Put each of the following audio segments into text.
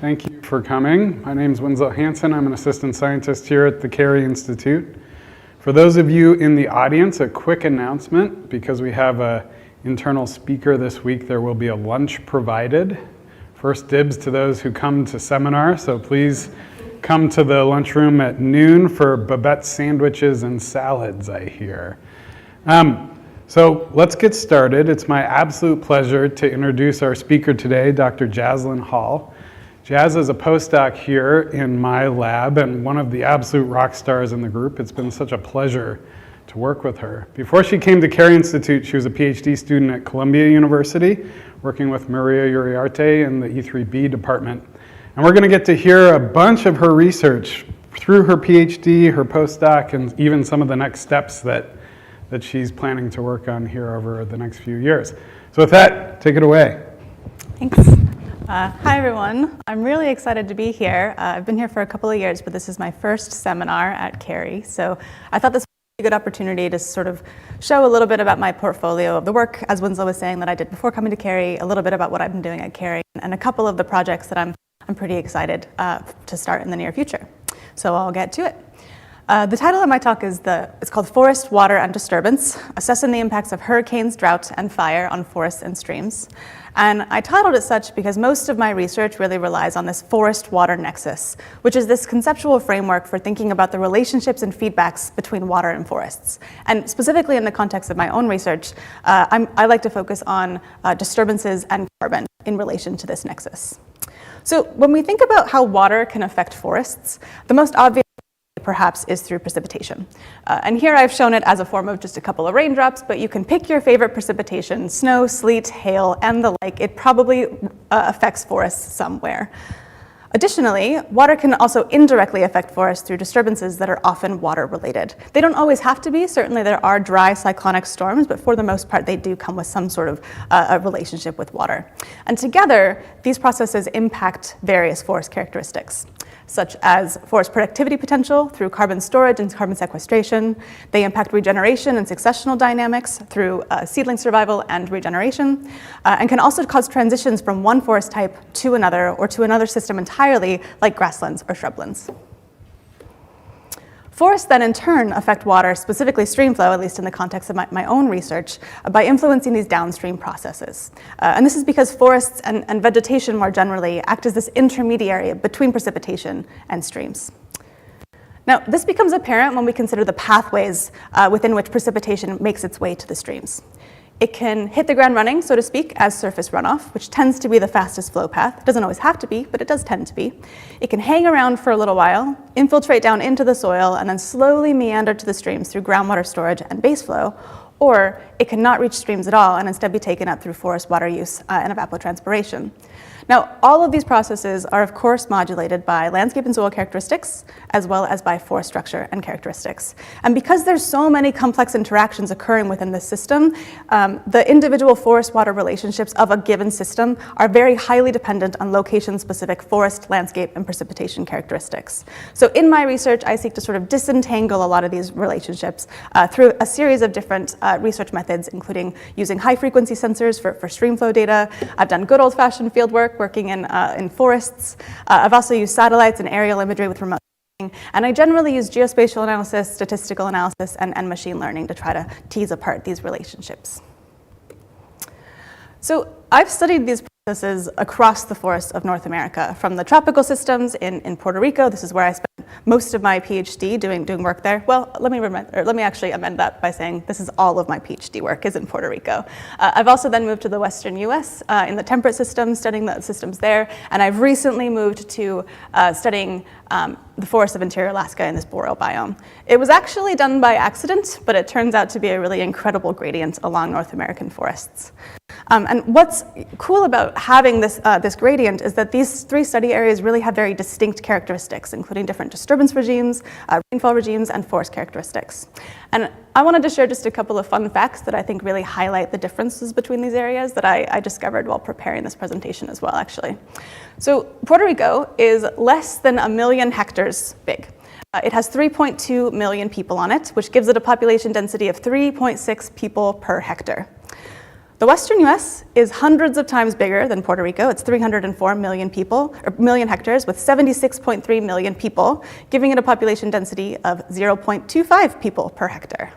Thank you for coming. My name is Winslow Hansen. I'm an assistant scientist here at the Cary Institute. For those of you in the audience, a quick announcement. Because we have an internal speaker this week, there will be a lunch provided. First dibs to those who come to seminar, so please come to the lunchroom at noon for Babette sandwiches and salads, I hear. So let's get started. It's my absolute pleasure to introduce our speaker today, Dr. Jazlynn Hall. Jazz is a postdoc here in my lab and one of the absolute rock stars in the group. It's been such a pleasure to work with her. Before she came to Cary Institute, she was a PhD student at Columbia University, working with Maria Uriarte in the E3B department. And we're going to get to hear a bunch of her research through her PhD, her postdoc, and even some of the next steps that she's planning to work on here over the next few years. So with that, take it away. Thanks. Hi, everyone. I'm really excited to be here. I've been here for a couple of years, but this is my first seminar at Cary. So I thought this was a good opportunity to sort of show a little bit about my portfolio of the work, as Winslow was saying, that I did before coming to Cary, a little bit about what I've been doing at Cary, and a couple of the projects that I'm pretty excited to start in the near future. So I'll get to it. The title of my talk is it's called Forest, Water, and Disturbance, Assessing the Impacts of Hurricanes, Drought, and Fire on Forests and Streams. And I titled it such because most of my research really relies on this forest-water nexus, which is this conceptual framework for thinking about the relationships and feedbacks between water and forests. And specifically in the context of my own research, I like to focus on disturbances and carbon in relation to this nexus. So when we think about how water can affect forests, the most obvious perhaps is through precipitation. And here I've shown it as a form of just a couple of raindrops, but you can pick your favorite precipitation, snow, sleet, hail, and the like. It probably affects forests somewhere. Additionally, water can also indirectly affect forests through disturbances that are often water-related. They don't always have to be. Certainly there are dry cyclonic storms, but for the most part, they do come with some sort of a relationship with water. And together, these processes impact various forest characteristics, such as forest productivity potential through carbon storage and carbon sequestration. They impact regeneration and successional dynamics through seedling survival and regeneration, and can also cause transitions from one forest type to another or to another system entirely, like grasslands or shrublands. Forests then in turn affect water, specifically streamflow, at least in the context of my own research, by influencing these downstream processes. And this is because forests and vegetation more generally act as this intermediary between precipitation and streams. Now, this becomes apparent when we consider the pathways within which precipitation makes its way to the streams. It can hit the ground running, so to speak, as surface runoff, which tends to be the fastest flow path. It doesn't always have to be, but it does tend to be. It can hang around for a little while, infiltrate down into the soil, and then slowly meander to the streams through groundwater storage and base flow, or it can not reach streams at all and instead be taken up through forest water use and evapotranspiration. Now, all of these processes are, of course, modulated by landscape and soil characteristics, as well as by forest structure and characteristics. And because there's so many complex interactions occurring within this system, the individual forest-water relationships of a given system are very highly dependent on location-specific forest, landscape, and precipitation characteristics. So in my research, I seek to sort of disentangle a lot of these relationships through a series of different research methods, including using high-frequency sensors for streamflow data. I've done good old-fashioned field work working in forests. I've also used satellites and aerial imagery with remote sensing, and I generally use geospatial analysis, statistical analysis, and machine learning to try to tease apart these relationships. So I've studied these processes across the forests of North America, from the tropical systems in Puerto Rico. This is where I spent most of my PhD doing work there. Well, let me actually amend that by saying this is all of my PhD work is in Puerto Rico. I've also then moved to the Western US in the temperate systems, studying the systems there, and I've recently moved to studying the forests of interior Alaska in this boreal biome. It was actually done by accident, but it turns out to be a really incredible gradient along North American forests. And what's cool about having this gradient is that these three study areas really have very distinct characteristics, including different disturbance regimes, rainfall regimes, and forest characteristics. And I wanted to share just a couple of fun facts that I think really highlight the differences between these areas that I discovered while preparing this presentation as well, actually. So Puerto Rico is less than 1 million hectares big. It has 3.2 million people on it, which gives it a population density of 3.6 people per hectare. The Western US is hundreds of times bigger than Puerto Rico. It's 304 million people, or million hectares, with 76.3 million people, giving it a population density of 0.25 people per hectare.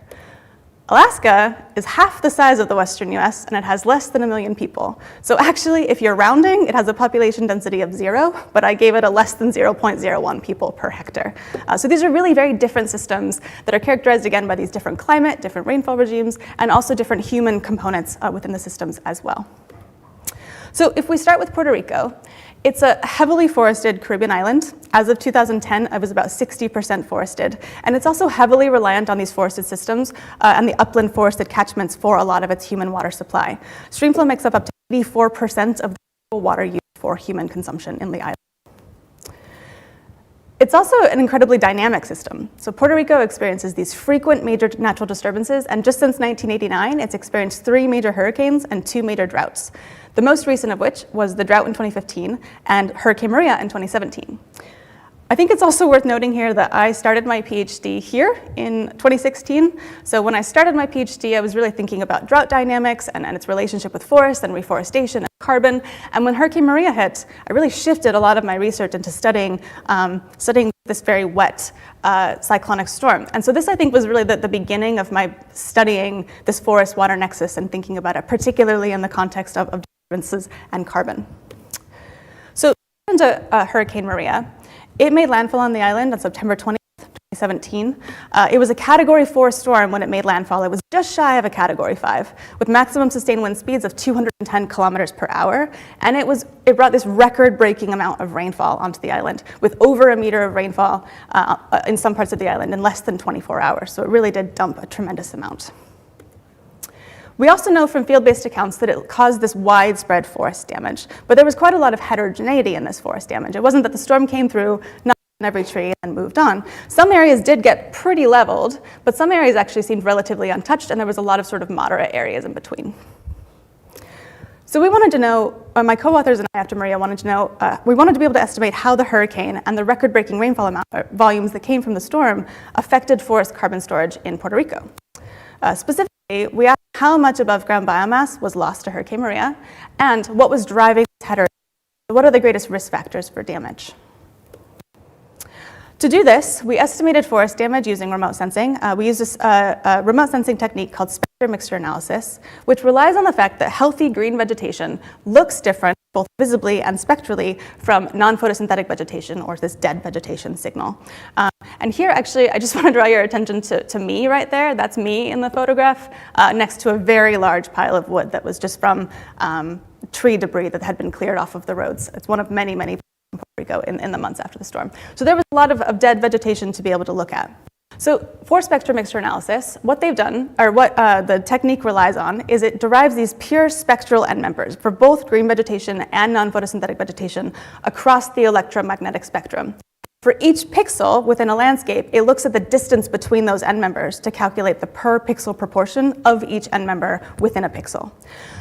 Alaska is half the size of the Western US, and it has less than 1 million people. So actually, if you're rounding, it has a population density of 0, but I gave it a less than 0.01 people per hectare. So these are really very different systems that are characterized, again, by these different climate, different rainfall regimes, and also different human components within the systems as well. So if we start with Puerto Rico, it's a heavily forested Caribbean island. As of 2010, it was about 60% forested. And it's also heavily reliant on these forested systems and the upland forested catchments for a lot of its human water supply. Streamflow makes up to 84% of the total water used for human consumption in the island. It's also an incredibly dynamic system. So Puerto Rico experiences these frequent major natural disturbances, and just since 1989, it's experienced 3 major hurricanes and 2 major droughts. The most recent of which was the drought in 2015 and Hurricane Maria in 2017. I think it's also worth noting here that I started my PhD here in 2016. So when I started my PhD, I was really thinking about drought dynamics and its relationship with forests and reforestation and carbon. And when Hurricane Maria hit, I really shifted a lot of my research into studying this very wet cyclonic storm. And so this, I think, was really the beginning of my studying this forest-water nexus and thinking about it, particularly in the context of disturbances and carbon. So into Hurricane Maria, it made landfall on the island on September 20th, 2017. It was a Category 4 storm when it made landfall. It was just shy of a Category 5, with maximum sustained wind speeds of 210 kilometers per hour. And it brought this record-breaking amount of rainfall onto the island, with over 1 meter of rainfall in some parts of the island in less than 24 hours. So it really did dump a tremendous amount. We also know from field-based accounts that it caused this widespread forest damage, but there was quite a lot of heterogeneity in this forest damage. It wasn't that the storm came through, knocked down every tree, and moved on. Some areas did get pretty leveled, but some areas actually seemed relatively untouched, and there was a lot of sort of moderate areas in between. So we wanted to know, my co-authors and I after Maria wanted to know, we wanted to be able to estimate how the hurricane and the record-breaking rainfall volumes that came from the storm affected forest carbon storage in Puerto Rico. Specifically, we asked how much above-ground biomass was lost to Hurricane Maria, and what was driving this heterogeneity. What are the greatest risk factors for damage? To do this, we estimated forest damage using remote sensing. We used this remote sensing technique called spectrum mixture analysis, which relies on the fact that healthy green vegetation looks different, both visibly and spectrally, from non-photosynthetic vegetation, or this dead vegetation signal. And here, actually, I just want to draw your attention to me right there. That's me in the photograph, next to a very large pile of wood that was just from tree debris that had been cleared off of the roads. It's one of many, many in Puerto Rico in the months after the storm. So there was a lot of dead vegetation to be able to look at. So for spectrum mixture analysis, what they've done, or what the technique relies on, is it derives these pure spectral end members for both green vegetation and non-photosynthetic vegetation across the electromagnetic spectrum. For each pixel within a landscape, it looks at the distance between those end members to calculate the per pixel proportion of each end member within a pixel.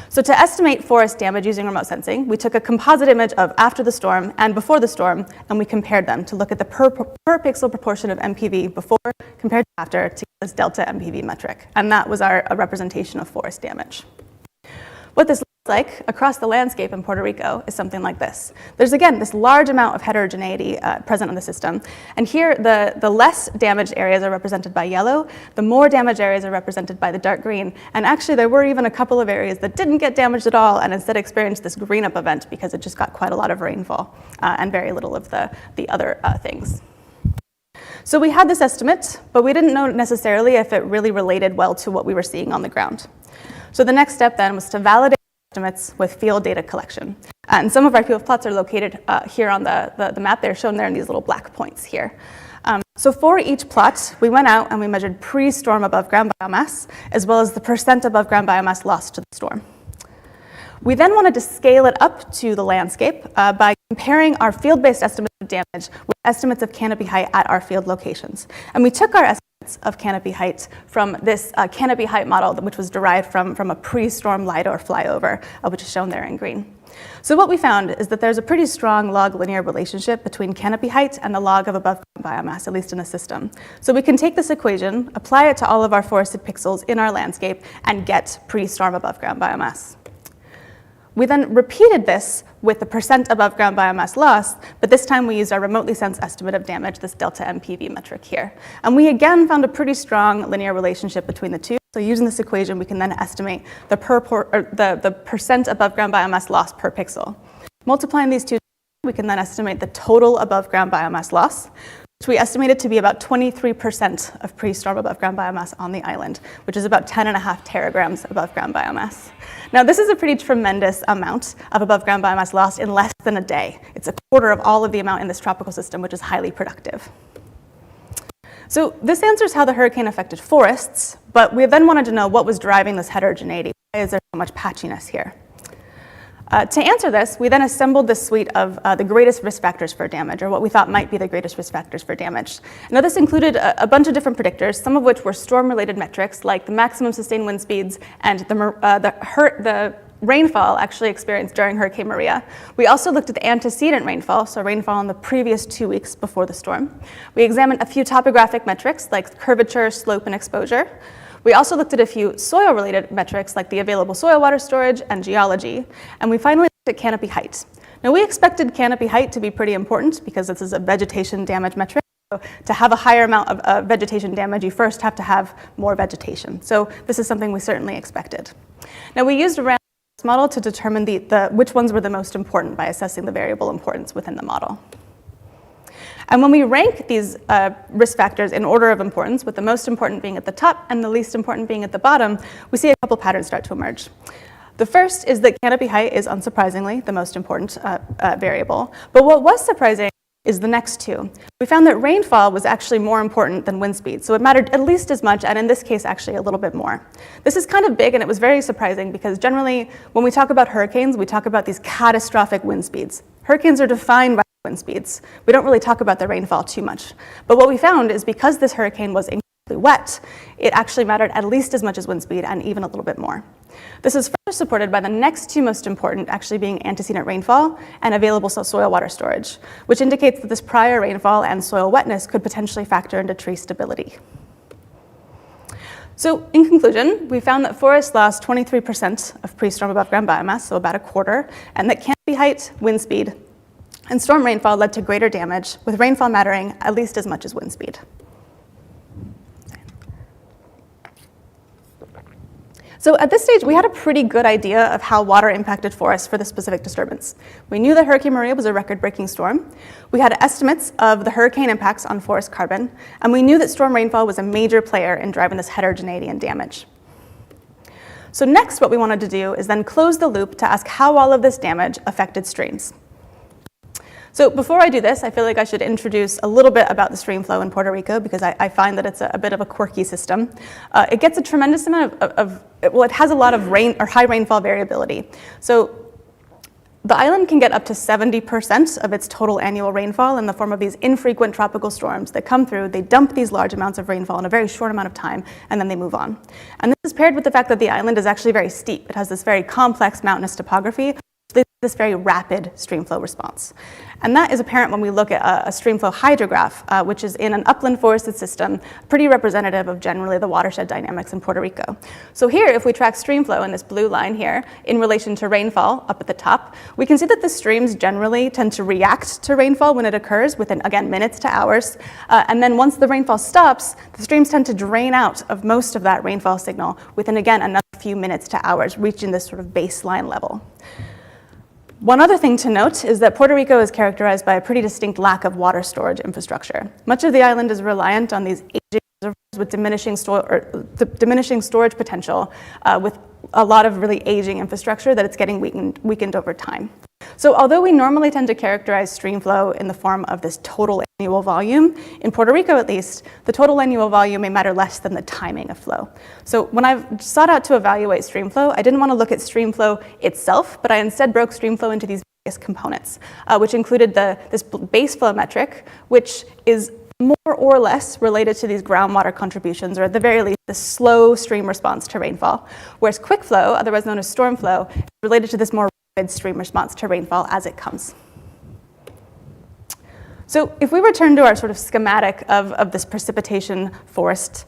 So to estimate forest damage using remote sensing, we took a composite image of after the storm and before the storm, and we compared them to look at the per pixel proportion of MPV before compared to after to get this delta MPV metric. And that was our representation of forest damage. What this looks like across the landscape in Puerto Rico is something like this. There's, again, this large amount of heterogeneity present in the system. And here, the less damaged areas are represented by yellow. The more damaged areas are represented by the dark green. And actually, there were even a couple of areas that didn't get damaged at all and instead experienced this green up event because it just got quite a lot of rainfall and very little of the other things. So we had this estimate, but we didn't know necessarily if it really related well to what we were seeing on the ground. So the next step then was to validate estimates with field data collection. And some of our field plots are located here on the map. They're shown there in these little black points here. So for each plot, we went out and we measured pre-storm above ground biomass, as well as the percent above ground biomass lost to the storm. We then wanted to scale it up to the landscape by comparing our field-based estimates of damage with estimates of canopy height at our field locations. And we took our estimates of canopy height from this canopy height model, which was derived from a pre-storm LIDAR flyover, which is shown there in green. So what we found is that there's a pretty strong log linear relationship between canopy height and the log of above ground biomass, at least in the system. So we can take this equation, apply it to all of our forested pixels in our landscape, and get pre-storm above ground biomass. We then repeated this with the percent above ground biomass loss, but this time we used our remotely sensed estimate of damage, this delta MPV metric here. And we again found a pretty strong linear relationship between the two. So using this equation, we can then estimate the percent above ground biomass loss per pixel. Multiplying these two, we can then estimate the total above ground biomass loss, which we estimated to be about 23% of pre-storm above ground biomass on the island, which is about 10.5 teragrams above ground biomass. Now, this is a pretty tremendous amount of above ground biomass lost in less than a day. It's a quarter of all of the amount in this tropical system, which is highly productive. So this answers how the hurricane affected forests, but we then wanted to know what was driving this heterogeneity. Why is there so much patchiness here? To answer this, we then assembled this suite of the greatest risk factors for damage, or what we thought might be the greatest risk factors for damage. Now, this included a bunch of different predictors, some of which were storm-related metrics, like the maximum sustained wind speeds and the rainfall actually experienced during Hurricane Maria. We also looked at the antecedent rainfall, so rainfall in the previous 2 weeks before the storm. We examined a few topographic metrics, like curvature, slope, and exposure. We also looked at a few soil-related metrics like the available soil water storage and geology, and we finally looked at canopy height. Now, we expected canopy height to be pretty important because this is a vegetation damage metric. So to have a higher amount of vegetation damage, you first have to have more vegetation. So this is something we certainly expected. Now, we used a random model to determine which ones were the most important by assessing the variable importance within the model. And when we rank these risk factors in order of importance, with the most important being at the top and the least important being at the bottom, we see a couple patterns start to emerge. The first is that canopy height is unsurprisingly the most important variable. But what was surprising is the next two. We found that rainfall was actually more important than wind speed, so it mattered at least as much, and in this case, actually a little bit more. This is kind of big, and it was very surprising because generally, when we talk about hurricanes, we talk about these catastrophic wind speeds. Hurricanes are defined by wind speeds. We don't really talk about the rainfall too much. But what we found is because this hurricane was incredibly wet, it actually mattered at least as much as wind speed and even a little bit more. This is further supported by the next two most important actually being antecedent rainfall and available soil water storage, which indicates that this prior rainfall and soil wetness could potentially factor into tree stability. So in conclusion, we found that forests lost 23% of pre-storm above ground biomass, so about a quarter, and that canopy height, wind speed, and storm rainfall led to greater damage, with rainfall mattering at least as much as wind speed. So at this stage, we had a pretty good idea of how water impacted forests for this specific disturbance. We knew that Hurricane Maria was a record-breaking storm. We had estimates of the hurricane impacts on forest carbon, and we knew that storm rainfall was a major player in driving this heterogeneity and damage. So next, what we wanted to do is then close the loop to ask how all of this damage affected streams. So before I do this, I feel like I should introduce a little bit about the stream flow in Puerto Rico because I find that it's a bit of a quirky system. It gets a tremendous amount it has a lot of rain or high rainfall variability. So the island can get up to 70% of its total annual rainfall in the form of these infrequent tropical storms that come through. They dump these large amounts of rainfall in a very short amount of time, and then they move on. And this is paired with the fact that the island is actually very steep. It has this very complex mountainous topography, this very rapid streamflow response. And that is apparent when we look at a streamflow hydrograph, which is in an upland forested system, pretty representative of generally the watershed dynamics in Puerto Rico. So here, if we track streamflow in this blue line here, in relation to rainfall up at the top, we can see that the streams generally tend to react to rainfall when it occurs within, again, minutes to hours. And then once the rainfall stops, the streams tend to drain out of most of that rainfall signal within, again, another few minutes to hours, reaching this sort of baseline level. One other thing to note is that Puerto Rico is characterized by a pretty distinct lack of water storage infrastructure. Much of the island is reliant on these aging reservoirs with diminishing storage potential, with a lot of really aging infrastructure that it's getting weakened over time. So although we normally tend to characterize streamflow in the form of this total annual volume, in Puerto Rico at least, the total annual volume may matter less than the timing of flow. So when I've sought out to evaluate streamflow, I didn't want to look at streamflow itself, but I instead broke streamflow into these various components, which included this base flow metric, which is more or less related to these groundwater contributions, or at the very least, the slow stream response to rainfall. Whereas quick flow, otherwise known as storm flow, is related to this more stream response to rainfall as it comes. So if we return to our sort of schematic of this precipitation forest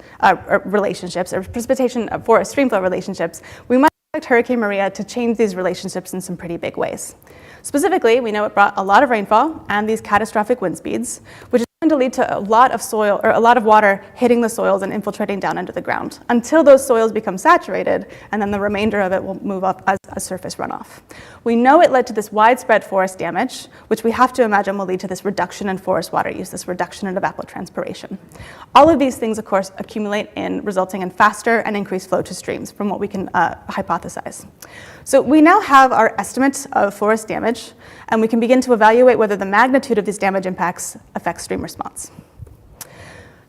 relationships, or precipitation forest streamflow relationships, we might expect Hurricane Maria to change these relationships in some pretty big ways. Specifically, we know it brought a lot of rainfall and these catastrophic wind speeds, which is going to lead to a lot of soil, or a lot of water hitting the soils and infiltrating down into the ground until those soils become saturated, and then the remainder of it will move up as a surface runoff. We know it led to this widespread forest damage, which we have to imagine will lead to this reduction in forest water use, this reduction in evapotranspiration. All of these things, of course, accumulate in resulting in faster and increased flow to streams from what we can hypothesize. So we now have our estimates of forest damage, and we can begin to evaluate whether the magnitude of these damage impacts affects stream response.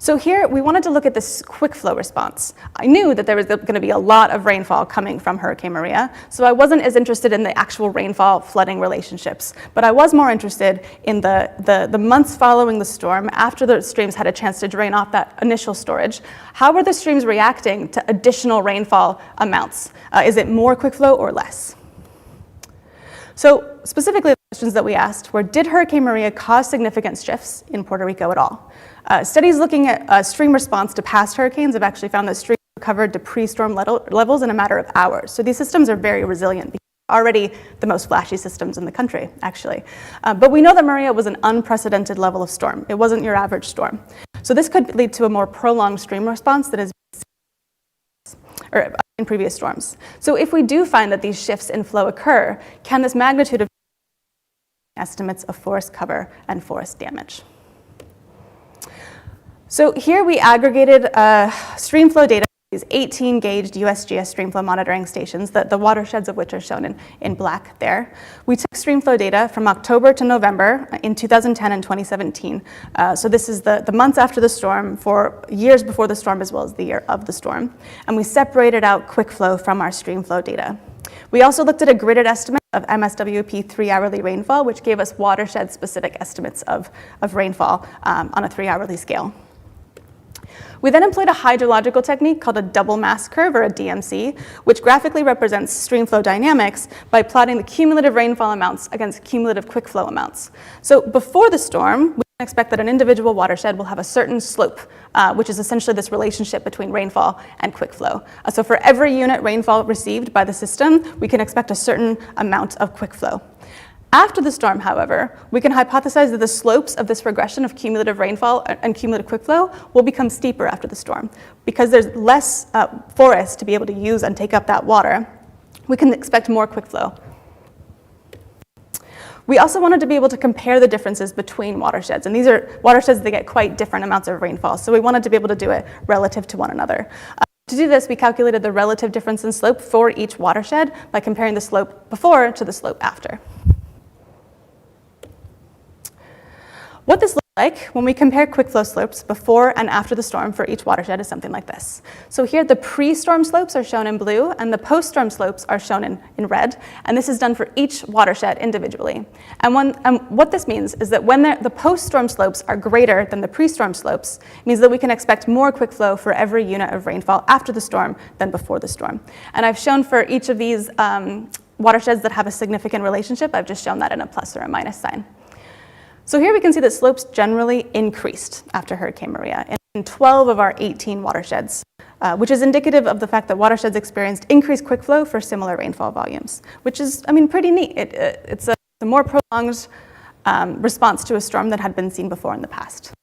So here, we wanted to look at this quick flow response. I knew that there was going to be a lot of rainfall coming from Hurricane Maria, so I wasn't as interested in the actual rainfall-flooding relationships, but I was more interested in the months following the storm, after the streams had a chance to drain off that initial storage. How were the streams reacting to additional rainfall amounts? Is it more quick flow or less? So specifically, the questions that we asked were, did Hurricane Maria cause significant shifts in Puerto Rico at all? Studies looking at stream response to past hurricanes have actually found that streams recovered to pre-storm levels in a matter of hours. So these systems are very resilient, because they're already the most flashy systems in the country, actually. But we know that Maria was an unprecedented level of storm. It wasn't your average storm. So this could lead to a more prolonged stream response than is or in previous storms. So if we do find that these shifts in flow occur, can this magnitude of estimates of forest cover and forest damage? So here we aggregated streamflow data, these 18 gauged USGS streamflow monitoring stations, the watersheds of which are shown in black there. We took streamflow data from October to November in 2010 and 2017. So this is the months after the storm, for years before the storm, as well as the year of the storm. And we separated out quick flow from our streamflow data. We also looked at a gridded estimate of MSWP 3-hourly rainfall, which gave us watershed-specific estimates of rainfall on a 3-hourly scale. We then employed a hydrological technique called a double mass curve, or a DMC, which graphically represents streamflow dynamics by plotting the cumulative rainfall amounts against cumulative quick flow amounts. So before the storm, we can expect that an individual watershed will have a certain slope, which is essentially this relationship between rainfall and quick flow. So for every unit rainfall received by the system, we can expect a certain amount of quick flow. After the storm, however, we can hypothesize that the slopes of this regression of cumulative rainfall and cumulative quick flow will become steeper after the storm. Because there's less forest to be able to use and take up that water, we can expect more quick flow. We also wanted to be able to compare the differences between watersheds, and these are watersheds that get quite different amounts of rainfall, so we wanted to be able to do it relative to one another. To do this, we calculated the relative difference in slope for each watershed by comparing the slope before to the slope after. What this looks like when we compare quick flow slopes before and after the storm for each watershed is something like this. So here the pre-storm slopes are shown in blue and the post-storm slopes are shown in red, and this is done for each watershed individually. And what this means is that when the post-storm slopes are greater than the pre-storm slopes, it means that we can expect more quick flow for every unit of rainfall after the storm than before the storm. And I've shown for each of these watersheds that have a significant relationship, I've just shown that in a plus or a minus sign. So here we can see that slopes generally increased after Hurricane Maria in 12 of our 18 watersheds, which is indicative of the fact that watersheds experienced increased quick flow for similar rainfall volumes, which is, pretty neat. It's a more prolonged response to a storm that had been seen before in the past.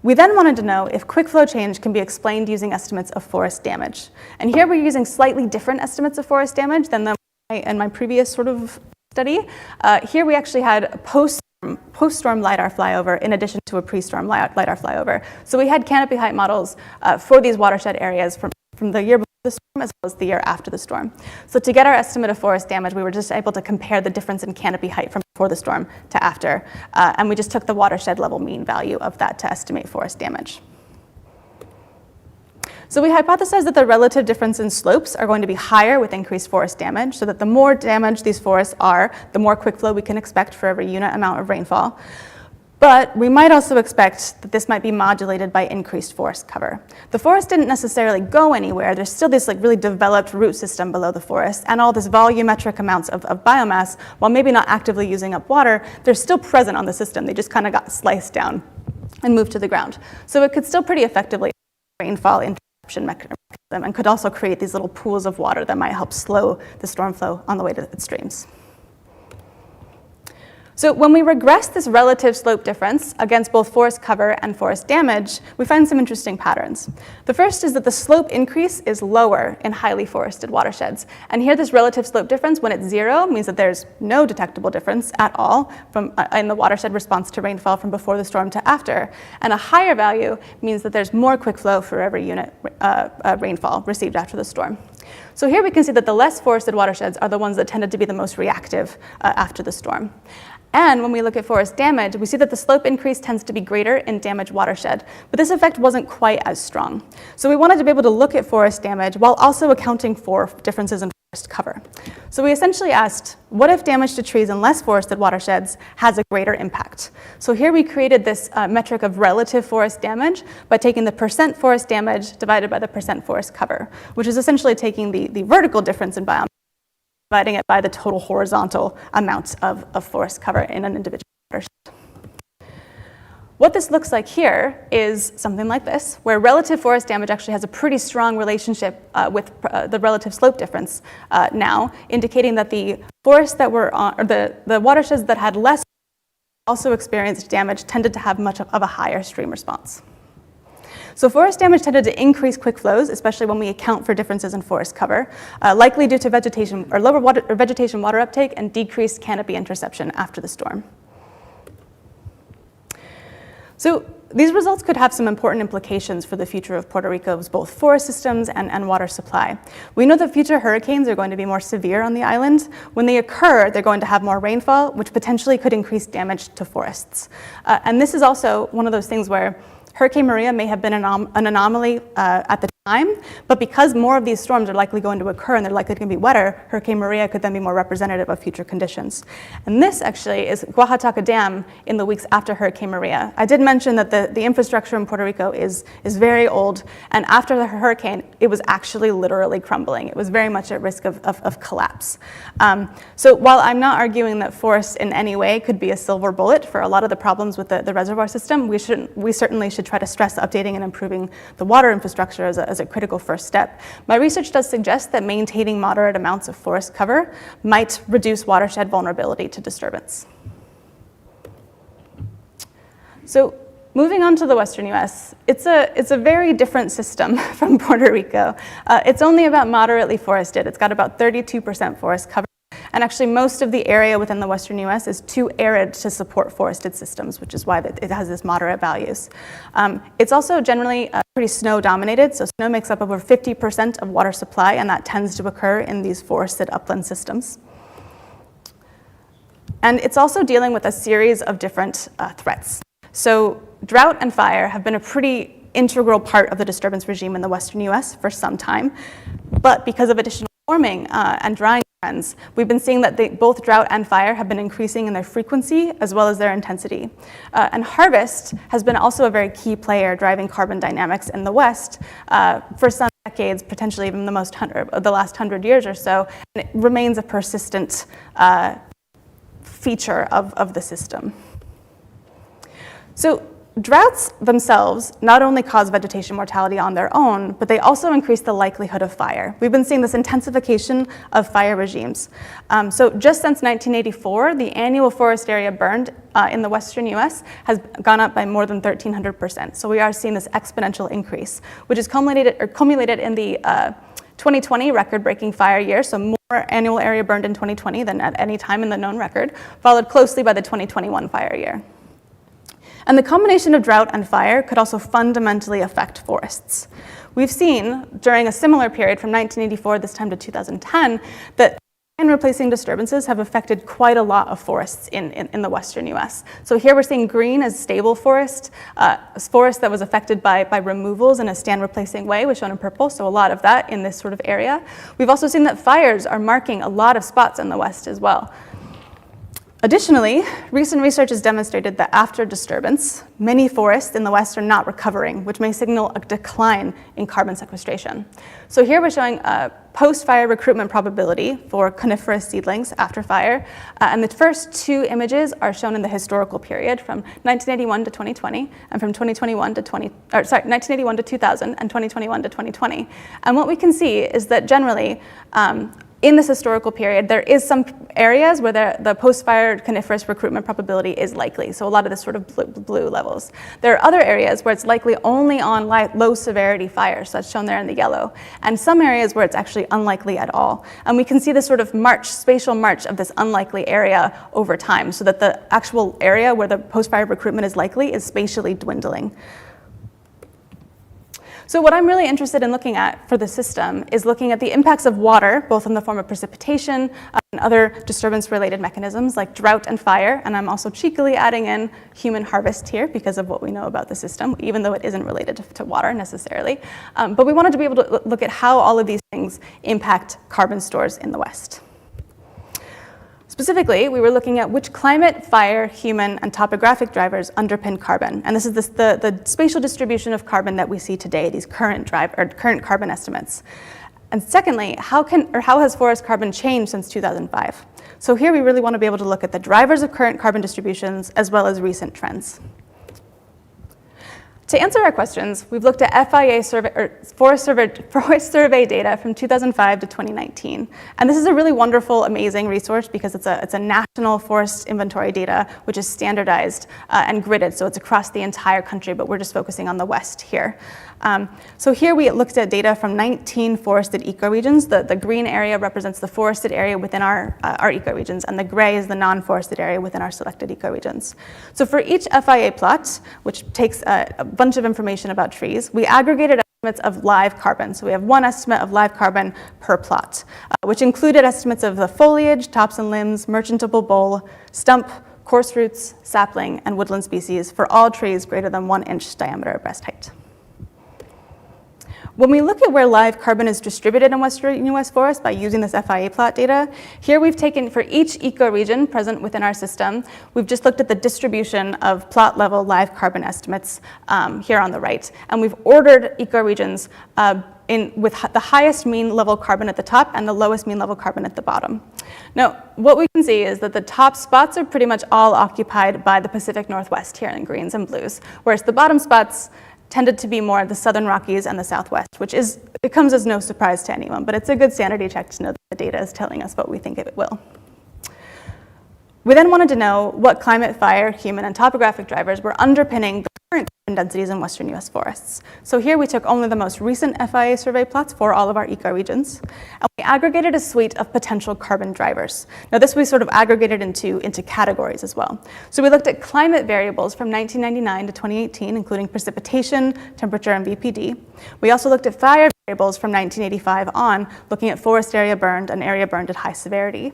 We then wanted to know if quick flow change can be explained using estimates of forest damage. And here we're using slightly different estimates of forest damage than in my previous sort of study. Here we actually had post-storm LiDAR flyover in addition to a pre-storm LiDAR flyover. So we had canopy height models for these watershed areas from the year before the storm as well as the year after the storm. So to get our estimate of forest damage, we were just able to compare the difference in canopy height from before the storm to after. And we just took the watershed level mean value of that to estimate forest damage. So we hypothesized that the relative difference in slopes are going to be higher with increased forest damage, so that the more damaged these forests are, the more quick flow we can expect for every unit amount of rainfall. But we might also expect that this might be modulated by increased forest cover. The forest didn't necessarily go anywhere. There's still this really developed root system below the forest, and all this volumetric amounts of biomass, while maybe not actively using up water, they're still present on the system. They just kind of got sliced down and moved to the ground. So it could still pretty effectively rainfall interruption mechanism, and could also create these little pools of water that might help slow the storm flow on the way to its streams. So when we regress this relative slope difference against both forest cover and forest damage, we find some interesting patterns. The first is that the slope increase is lower in highly forested watersheds. And here this relative slope difference, when it's 0, means that there's no detectable difference at all in the watershed response to rainfall from before the storm to after. And a higher value means that there's more quick flow for every unit rainfall received after the storm. So here we can see that the less forested watersheds are the ones that tended to be the most reactive after the storm. And when we look at forest damage, we see that the slope increase tends to be greater in damaged watershed, but this effect wasn't quite as strong. So we wanted to be able to look at forest damage while also accounting for differences in forest cover. So we essentially asked, what if damage to trees in less forested watersheds has a greater impact? So here we created this metric of relative forest damage by taking the percent forest damage divided by the percent forest cover, which is essentially taking the vertical difference in biomass, dividing it by the total horizontal amount of forest cover in an individual watershed. What this looks like here is something like this, where relative forest damage actually has a pretty strong relationship with the relative slope difference now, indicating that the forests that were on, or the watersheds that had less also experienced damage tended to have much of a higher stream response. So forest damage tended to increase quick flows, especially when we account for differences in forest cover, likely due to vegetation or lower vegetation water uptake and decreased canopy interception after the storm. So these results could have some important implications for the future of Puerto Rico's both forest systems and water supply. We know that future hurricanes are going to be more severe on the island. When they occur, they're going to have more rainfall, which potentially could increase damage to forests. And this is also one of those things where Hurricane Maria may have been an anomaly at the time, but because more of these storms are likely going to occur and they're likely going to be wetter, Hurricane Maria could then be more representative of future conditions. And this actually is Oaxaca Dam in the weeks after Hurricane Maria. I did mention that the infrastructure in Puerto Rico is very old, and after the hurricane, it was actually literally crumbling. It was very much at risk of collapse. So while I'm not arguing that forests in any way could be a silver bullet for a lot of the problems with the reservoir system, we certainly should try to stress updating and improving the water infrastructure as a critical first step. My research does suggest that maintaining moderate amounts of forest cover might reduce watershed vulnerability to disturbance. So moving on to the Western US, it's a very different system from Puerto Rico. It's only about moderately forested. It's got about 32% forest cover. And actually, most of the area within the Western US is too arid to support forested systems, which is why it has this moderate values. It's also generally pretty snow dominated, so snow makes up over 50% of water supply, and that tends to occur in these forested upland systems. And it's also dealing with a series of different threats. So drought and fire have been a pretty integral part of the disturbance regime in the Western US for some time, but because of additional warming and drying trends, we've been seeing that both drought and fire have been increasing in their frequency as well as their intensity. And harvest has been also a very key player driving carbon dynamics in the West for some decades, potentially even the last 100 years or so, and it remains a persistent feature of the system. So droughts themselves not only cause vegetation mortality on their own, but they also increase the likelihood of fire. We've been seeing this intensification of fire regimes. So just since 1984, the annual forest area burned in the Western US has gone up by more than 1,300%. So we are seeing this exponential increase, which is culminated in the 2020 record-breaking fire year, so more annual area burned in 2020 than at any time in the known record, followed closely by the 2021 fire year. And the combination of drought and fire could also fundamentally affect forests. We've seen during a similar period from 1984 this time to 2010 that land replacing disturbances have affected quite a lot of forests in the Western US. So here we're seeing green as stable forest, forest that was affected by removals in a stand replacing way was shown in purple, so a lot of that in this sort of area. We've also seen that fires are marking a lot of spots in the West as well. Additionally, recent research has demonstrated that after disturbance, many forests in the West are not recovering, which may signal a decline in carbon sequestration. So here we're showing a post-fire recruitment probability for coniferous seedlings after fire. And the first two images are shown in the historical period from 1981 to 2020, and from 1981 to 2000, and 2021 to 2020. And what we can see is that generally, in this historical period, there is some areas where the post-fire coniferous recruitment probability is likely, so a lot of this sort of blue levels. There are other areas where it's likely only on low severity fires, so that's shown there in the yellow, and some areas where it's actually unlikely at all. And we can see this sort of spatial march of this unlikely area over time, so that the actual area where the post-fire recruitment is likely is spatially dwindling. So what I'm really interested in looking at for the system is looking at the impacts of water, both in the form of precipitation and other disturbance-related mechanisms like drought and fire. And I'm also cheekily adding in human harvest here because of what we know about the system, even though it isn't related to water necessarily. But we wanted to be able to look at how all of these things impact carbon stores in the West. Specifically, we were looking at which climate, fire, human, and topographic drivers underpin carbon. And this is the spatial distribution of carbon that we see today, these current carbon estimates. And secondly, how has forest carbon changed since 2005? So here we really want to be able to look at the drivers of current carbon distributions as well as recent trends. To answer our questions, we've looked at FIA forest survey data from 2005 to 2019. And this is a really wonderful, amazing resource because it's a national forest inventory data, which is standardized and gridded, so it's across the entire country, but we're just focusing on the West here. So here we looked at data from 19 forested ecoregions. The green area represents the forested area within our ecoregions, and the gray is the non-forested area within our selected ecoregions. So for each FIA plot, which takes a bunch of information about trees, we aggregated estimates of live carbon. So we have one estimate of live carbon per plot, which included estimates of the foliage, tops and limbs, merchantable bole, stump, coarse roots, sapling, and woodland species for all trees greater than 1 inch diameter at breast height. When we look at where live carbon is distributed in western U.S. forests by using this FIA plot data, here we've taken for each ecoregion present within our system, we've just looked at the distribution of plot level live carbon estimates here on the right. And we've ordered ecoregions with the highest mean level carbon at the top and the lowest mean level carbon at the bottom. Now, what we can see is that the top spots are pretty much all occupied by the Pacific Northwest here in greens and blues, whereas the bottom spots tended to be more the Southern Rockies and the Southwest, it comes as no surprise to anyone, but it's a good sanity check to know that the data is telling us what we think it will. We then wanted to know what climate, fire, human, and topographic drivers were underpinning the current carbon densities in western U.S. forests. So here we took only the most recent FIA survey plots for all of our ecoregions, and we aggregated a suite of potential carbon drivers. Now this we sort of aggregated into categories as well. So we looked at climate variables from 1999 to 2018, including precipitation, temperature, and VPD. We also looked at fire variables from 1985 on, looking at forest area burned and area burned at high severity.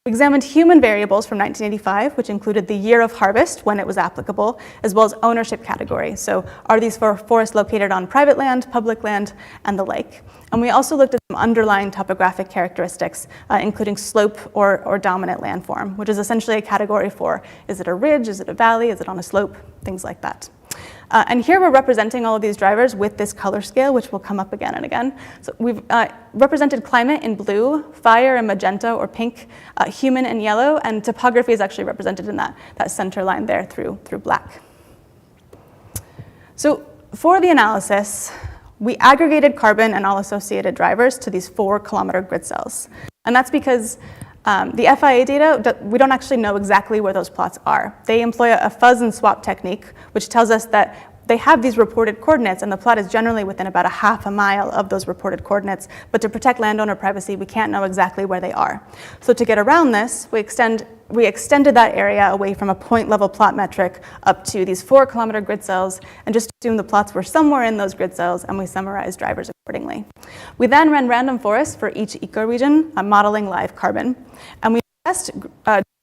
We examined human variables from 1985, which included the year of harvest, when it was applicable, as well as ownership category. So are these forests located on private land, public land, and the like? And we also looked at some underlying topographic characteristics, including slope or dominant landform, which is essentially a category for, is it a ridge, is it a valley, is it on a slope, things like that. And here we're representing all of these drivers with this color scale, which will come up again and again. So we've represented climate in blue, fire in magenta or pink, human in yellow, and topography is actually represented in that center line there through black. So for the analysis, we aggregated carbon and all associated drivers to these 4-kilometer grid cells. And that's because the FIA data, we don't actually know exactly where those plots are. They employ a fuzz and swap technique, which tells us that they have these reported coordinates, and the plot is generally within about a half a mile of those reported coordinates. But to protect landowner privacy, we can't know exactly where they are. So to get around this, we extended that area away from a point-level plot metric up to these 4-kilometer grid cells, and just assumed the plots were somewhere in those grid cells, and we summarized drivers accordingly. We then ran random forests for each ecoregion, modeling live carbon, and we assessed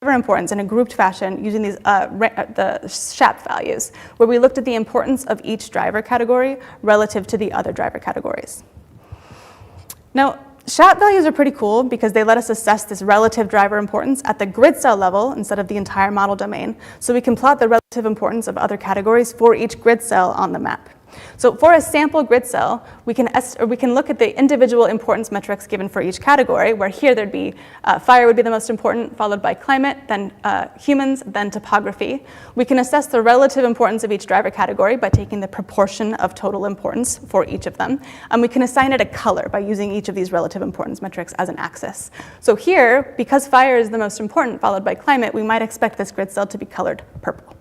driver importance in a grouped fashion using these the SHAP values, where we looked at the importance of each driver category relative to the other driver categories. Now, SHAT values are pretty cool because they let us assess this relative driver importance at the grid cell level instead of the entire model domain. So we can plot the relative importance of other categories for each grid cell on the map. So for a sample grid cell, we can look at the individual importance metrics given for each category, where here there'd be fire would be the most important, followed by climate, then humans, then topography. We can assess the relative importance of each driver category by taking the proportion of total importance for each of them. And we can assign it a color by using each of these relative importance metrics as an axis. So here, because fire is the most important, followed by climate, we might expect this grid cell to be colored purple.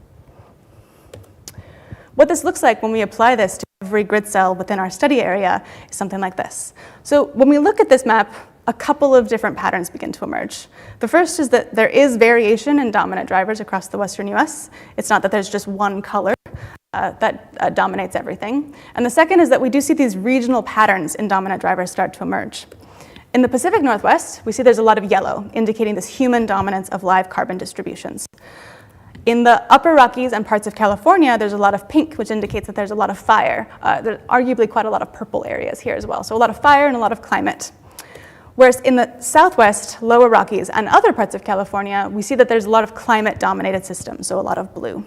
What this looks like when we apply this to every grid cell within our study area is something like this. So when we look at this map, a couple of different patterns begin to emerge. The first is that there is variation in dominant drivers across the western US. It's not that there's just one color that dominates everything. And the second is that we do see these regional patterns in dominant drivers start to emerge. In the Pacific Northwest, we see there's a lot of yellow, indicating this human dominance of live carbon distributions. In the upper Rockies and parts of California, there's a lot of pink, which indicates that there's a lot of fire. There's arguably quite a lot of purple areas here as well. So a lot of fire and a lot of climate. Whereas in the Southwest, lower Rockies, and other parts of California, we see that there's a lot of climate-dominated systems, so a lot of blue.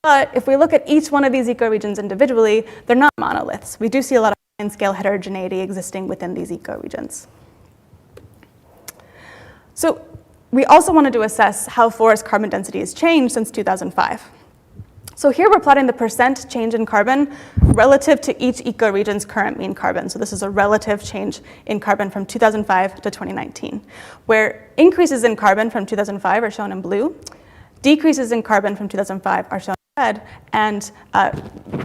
But if we look at each one of these ecoregions individually, they're not monoliths. We do see a lot of fine-scale heterogeneity existing within these ecoregions. So we also wanted to assess how forest carbon density has changed since 2005. So here we're plotting the percent change in carbon relative to each ecoregion's current mean carbon. So this is a relative change in carbon from 2005 to 2019, where increases in carbon from 2005 are shown in blue, decreases in carbon from 2005 are shown in red, and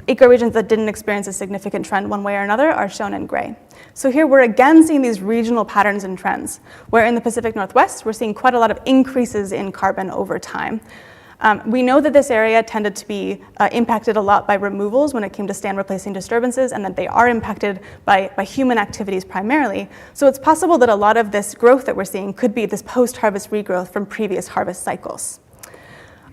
ecoregions that didn't experience a significant trend one way or another are shown in gray. So here we're again seeing these regional patterns and trends, where in the Pacific Northwest, we're seeing quite a lot of increases in carbon over time. We know that this area tended to be impacted a lot by removals when it came to stand replacing disturbances, and that they are impacted by human activities primarily. So it's possible that a lot of this growth that we're seeing could be this post-harvest regrowth from previous harvest cycles.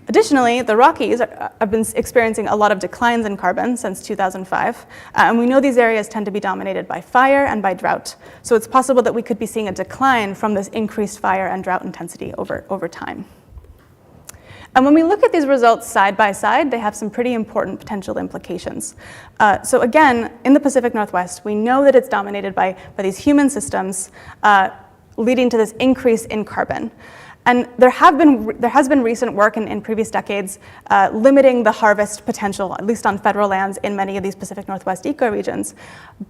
Additionally, the Rockies have been experiencing a lot of declines in carbon since 2005, and we know these areas tend to be dominated by fire and by drought. So it's possible that we could be seeing a decline from this increased fire and drought intensity over time. And when we look at these results side by side, they have some pretty important potential implications. So again, in the Pacific Northwest, we know that it's dominated by these human systems, leading to this increase in carbon. And there has been recent work in previous decades limiting the harvest potential, at least on federal lands in many of these Pacific Northwest ecoregions.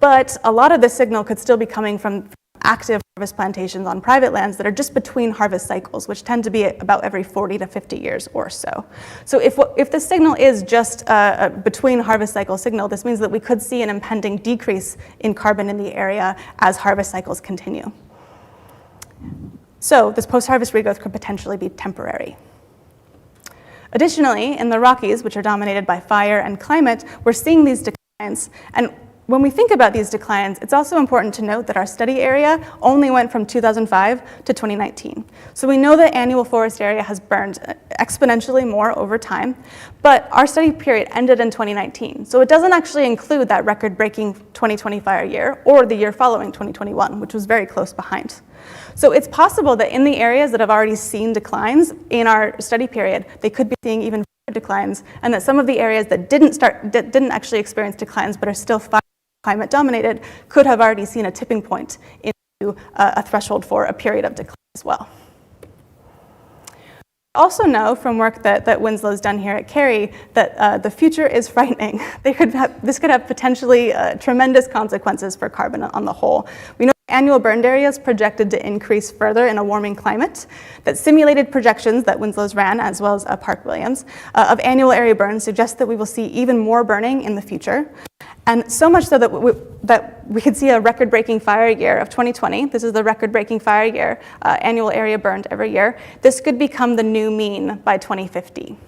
But a lot of this signal could still be coming from active harvest plantations on private lands that are just between harvest cycles, which tend to be about every 40 to 50 years or so. So if the signal is just a between harvest cycle signal, this means that we could see an impending decrease in carbon in the area as harvest cycles continue. So this post-harvest regrowth could potentially be temporary. Additionally, in the Rockies, which are dominated by fire and climate, we're seeing these declines. And when we think about these declines, it's also important to note that our study area only went from 2005 to 2019. So we know that annual forest area has burned exponentially more over time, but our study period ended in 2019. So it doesn't actually include that record-breaking 2020 fire year or the year following 2021, which was very close behind. So it's possible that in the areas that have already seen declines in our study period, they could be seeing even further declines, and that some of the areas that didn't actually experience declines but are still climate dominated could have already seen a tipping point into a threshold for a period of decline as well. I also know from work that Winslow's done here at Cary that the future is frightening. This could have potentially tremendous consequences for carbon on the whole. We know annual burned areas projected to increase further in a warming climate, that simulated projections that Winslow's ran, as well as Park Williams, of annual area burns suggest that we will see even more burning in the future. And so much so that we could see a record-breaking fire year of 2020. This is the record-breaking fire year, annual area burned every year. This could become the new mean by 2050.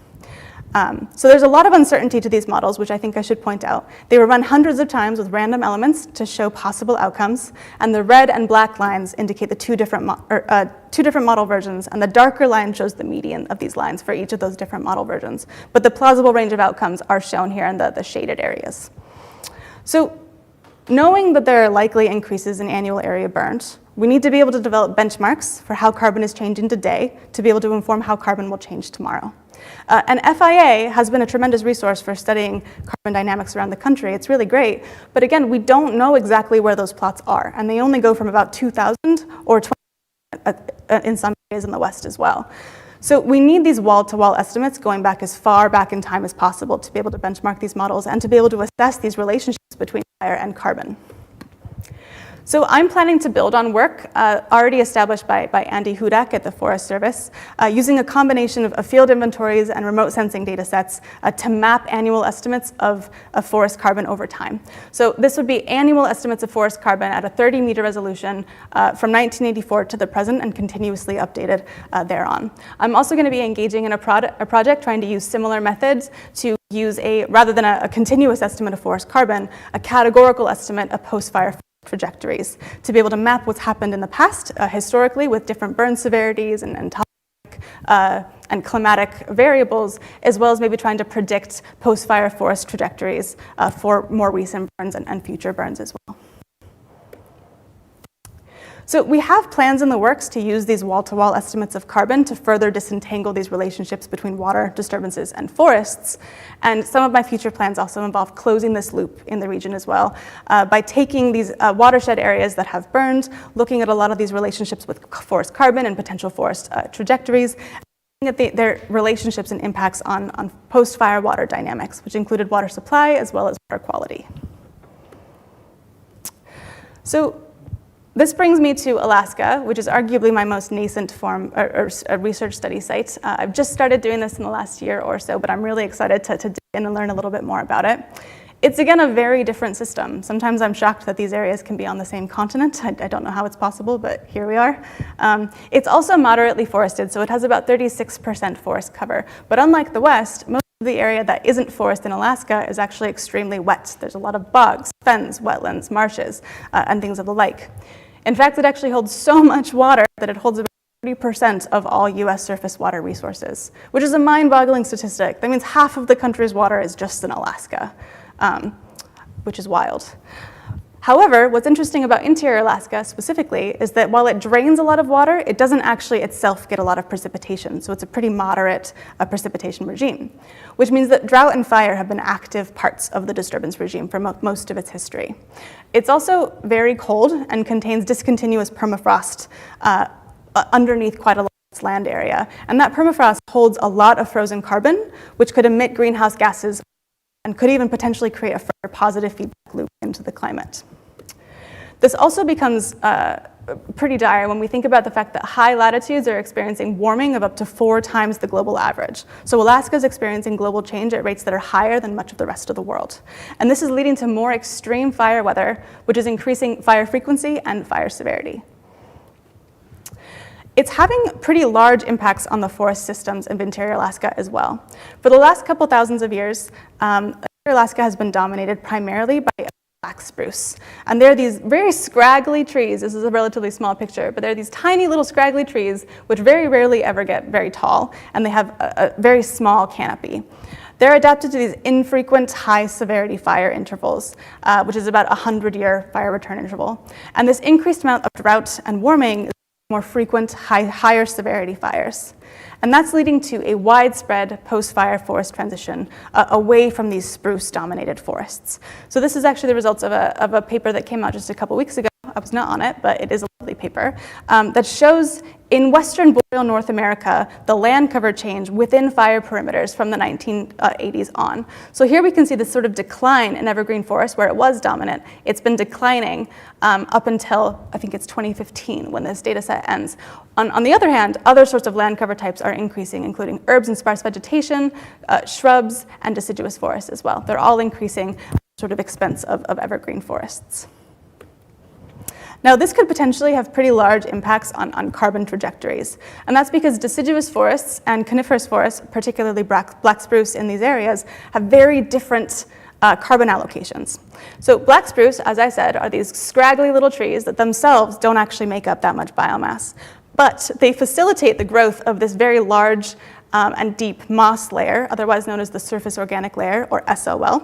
So there's a lot of uncertainty to these models, which I think I should point out. They were run hundreds of times with random elements to show possible outcomes, and the red and black lines indicate the two different model versions, and the darker line shows the median of these lines for each of those different model versions. But the plausible range of outcomes are shown here in the shaded areas. So knowing that there are likely increases in annual area burned, we need to be able to develop benchmarks for how carbon is changing today to be able to inform how carbon will change tomorrow. And FIA has been a tremendous resource for studying carbon dynamics around the country. It's really great, but again, we don't know exactly where those plots are, and they only go from about 2,000 or 20 in some areas in the West as well. So we need these wall-to-wall estimates going back as far back in time as possible to be able to benchmark these models and to be able to assess these relationships between fire and carbon. So I'm planning to build on work already established by Andy Hudak at the Forest Service, using a combination of field inventories and remote sensing data sets to map annual estimates of forest carbon over time. So this would be annual estimates of forest carbon at a 30-meter resolution from 1984 to the present and continuously updated thereon. I'm also going to be engaging in a project trying to use similar methods to use rather than a continuous estimate of forest carbon, a categorical estimate of post-fire trajectories to be able to map what's happened in the past historically with different burn severities and topic and climatic variables, as well as maybe trying to predict post-fire forest trajectories for more recent burns and future burns as well. So we have plans in the works to use these wall-to-wall estimates of carbon to further disentangle these relationships between water, disturbances, and forests. And some of my future plans also involve closing this loop in the region as well by taking these watershed areas that have burned, looking at a lot of these relationships with forest carbon and potential forest trajectories, looking at their relationships and impacts on post-fire water dynamics, which included water supply as well as water quality. So this brings me to Alaska, which is arguably my most nascent form or research study site. I've just started doing this in the last year or so, but I'm really excited to dig in and learn a little bit more about it. It's, again, a very different system. Sometimes I'm shocked that these areas can be on the same continent. I don't know how it's possible, but here we are. It's also moderately forested, so it has about 36% forest cover. But unlike the West, most of the area that isn't forest in Alaska is actually extremely wet. There's a lot of bogs, fens, wetlands, marshes, and things of the like. In fact, it actually holds so much water that it holds about 30% of all US surface water resources, which is a mind-boggling statistic. That means half of the country's water is just in Alaska, which is wild. However, what's interesting about interior Alaska specifically is that while it drains a lot of water, it doesn't actually itself get a lot of precipitation. So it's a pretty moderate precipitation regime, which means that drought and fire have been active parts of the disturbance regime for most of its history. It's also very cold and contains discontinuous permafrost underneath quite a lot of its land area. And that permafrost holds a lot of frozen carbon, which could emit greenhouse gases and could even potentially create a further positive feedback loop into the climate. This also becomes pretty dire when we think about the fact that high latitudes are experiencing warming of up to 4 times the global average. So Alaska is experiencing global change at rates that are higher than much of the rest of the world. And this is leading to more extreme fire weather, which is increasing fire frequency and fire severity. It's having pretty large impacts on the forest systems of interior Alaska as well. For the last couple thousands of years, Alaska has been dominated primarily by black spruce. And there are these very scraggly trees. This is a relatively small picture, but there are these tiny little scraggly trees which very rarely ever get very tall, and they have a very small canopy. They're adapted to these infrequent high-severity fire intervals, which is about a 100-year fire return interval. And this increased amount of drought and warming is more frequent, higher severity fires. And that's leading to a widespread post-fire forest transition away from these spruce-dominated forests. So this is actually the results of a paper that came out just a couple weeks ago. I was not on it, but it is a lovely paper, that shows in western boreal North America, the land cover change within fire perimeters from the 1980s on. So here we can see this sort of decline in evergreen forest where it was dominant. It's been declining up until, I think it's 2015 when this data set ends. On the other hand, other sorts of land cover types are increasing, including herbs and sparse vegetation, shrubs, and deciduous forests as well. They're all increasing at sort of expense of evergreen forests. Now, this could potentially have pretty large impacts on carbon trajectories. And that's because deciduous forests and coniferous forests, particularly black spruce in these areas, have very different carbon allocations. So black spruce, as I said, are these scraggly little trees that themselves don't actually make up that much biomass. But they facilitate the growth of this very large and deep moss layer, otherwise known as the surface organic layer, or SOL,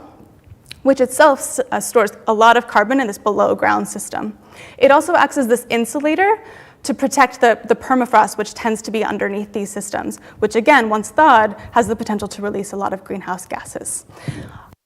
which itself stores a lot of carbon in this below ground system. It also acts as this insulator to protect the permafrost, which tends to be underneath these systems, which again, once thawed, has the potential to release a lot of greenhouse gases.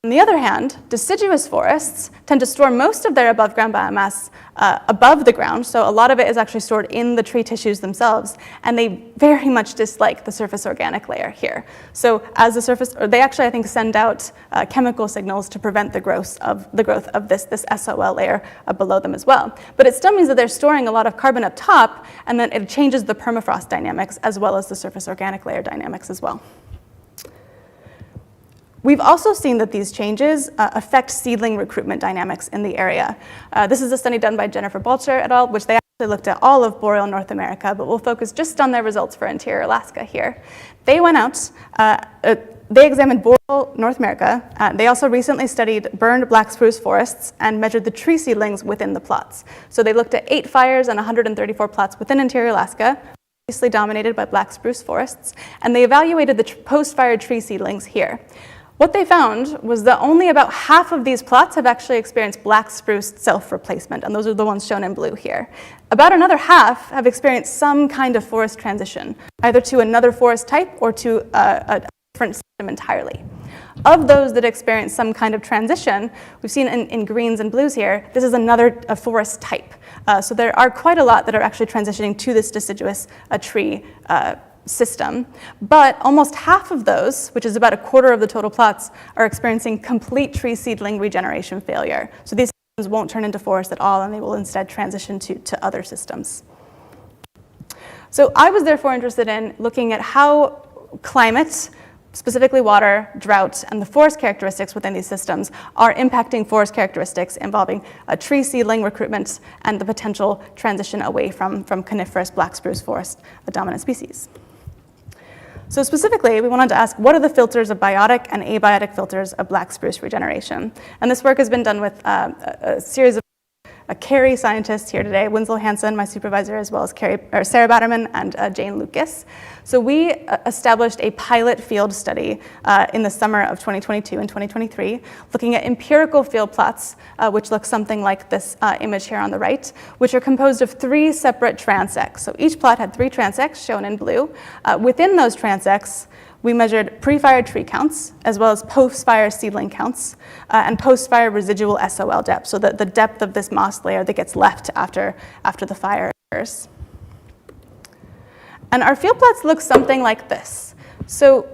On the other hand, deciduous forests tend to store most of their above ground biomass above the ground, so a lot of it is actually stored in the tree tissues themselves, and they very much dislike the surface organic layer here. So as the surface, or they actually, I think, send out chemical signals to prevent the growth of this SOL layer below them as well. But it still means that they're storing a lot of carbon up top, and then it changes the permafrost dynamics as well as the surface organic layer dynamics as well. We've also seen that these changes affect seedling recruitment dynamics in the area. This is a study done by Jennifer Balcher et al., which they actually looked at all of boreal North America, but we'll focus just on their results for interior Alaska here. They went out, they examined boreal North America. They also recently studied burned black spruce forests and measured the tree seedlings within the plots. So they looked at 8 fires and 134 plots within interior Alaska, previously dominated by black spruce forests, and they evaluated the post-fire tree seedlings here. What they found was that only about half of these plots have actually experienced black spruce self-replacement, and those are the ones shown in blue here. About another half have experienced some kind of forest transition, either to another forest type or to a different system entirely. Of those that experience some kind of transition, we've seen in greens and blues here, this is another forest type. So there are quite a lot that are actually transitioning to this deciduous tree system, but almost half of those, which is about a quarter of the total plots, are experiencing complete tree seedling regeneration failure. So these systems won't turn into forest at all, and they will instead transition to other systems. So I was therefore interested in looking at how climate, specifically water, drought, and the forest characteristics within these systems are impacting forest characteristics involving tree seedling recruitment and the potential transition away from coniferous black spruce forest, the dominant species. So specifically, we wanted to ask, what are the filters of biotic and abiotic filters of black spruce regeneration? And this work has been done with a series of Cary scientists here today, Winslow Hansen, my supervisor, as well as Sarah Batterman and Jane Lucas. So we established a pilot field study in the summer of 2022 and 2023, looking at empirical field plots, which look something like this image here on the right, which are composed of 3 separate transects. So each plot had 3 transects shown in blue. Within those transects, we measured pre-fire tree counts, as well as post-fire seedling counts, and post-fire residual SOL depth, so the depth of this moss layer that gets left after the fire occurs. And our field plots look something like this. So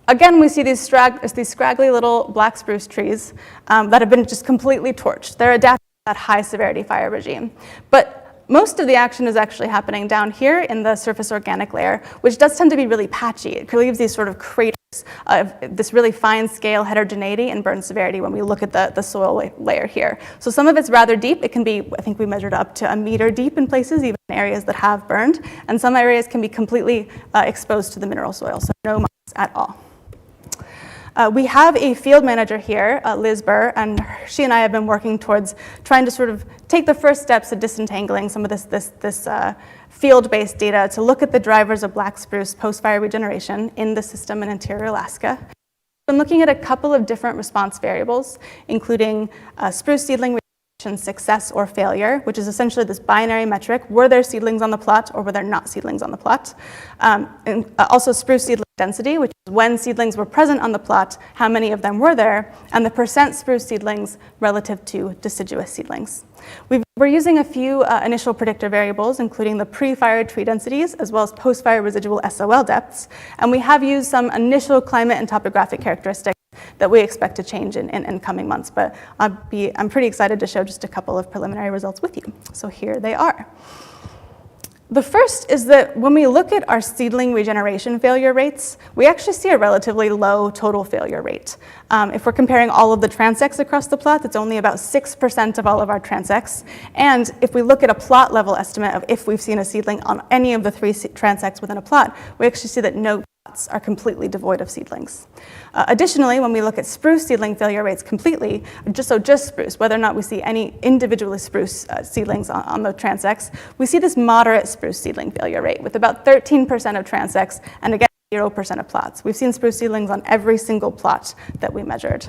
again, we see these scraggly little black spruce trees that have been just completely torched. They're adapted to that high severity fire regime. But most of the action is actually happening down here in the surface organic layer, which does tend to be really patchy. It leaves these sort of craters of this really fine scale heterogeneity and burn severity when we look at the soil layer here. So some of it's rather deep. It can be, I think we measured up to 1 meter deep in places, even in areas that have burned. And some areas can be completely exposed to the mineral soil, so no moss at all. We have a field manager here, Liz Burr, and she and I have been working towards trying to sort of take the first steps of disentangling some of this field-based data to look at the drivers of black spruce post-fire regeneration in the system in interior Alaska. We've been looking at a couple of different response variables, including spruce seedling success or failure, which is essentially this binary metric: were there seedlings on the plot or were there not seedlings on the plot? And also spruce seedling density, which is when seedlings were present on the plot, how many of them were there, and the percent spruce seedlings relative to deciduous seedlings. We're using a few initial predictor variables, including the pre-fire tree densities, as well as post-fire residual SOL depths, and we have used some initial climate and topographic characteristics that we expect to change in coming months, but I'm pretty excited to show just a couple of preliminary results with you. So here they are. The first is that when we look at our seedling regeneration failure rates, we actually see a relatively low total failure rate. If we're comparing all of the transects across the plot, it's only about 6% of all of our transects. And if we look at a plot level estimate of if we've seen a seedling on any of the 3 transects within a plot, we actually see that no plots are completely devoid of seedlings. Additionally, when we look at spruce seedling failure rates completely, just spruce, whether or not we see any individually spruce seedlings on the transects, we see this moderate spruce seedling failure rate with about 13% of transects, and again, 0% of plots. We've seen spruce seedlings on every single plot that we measured.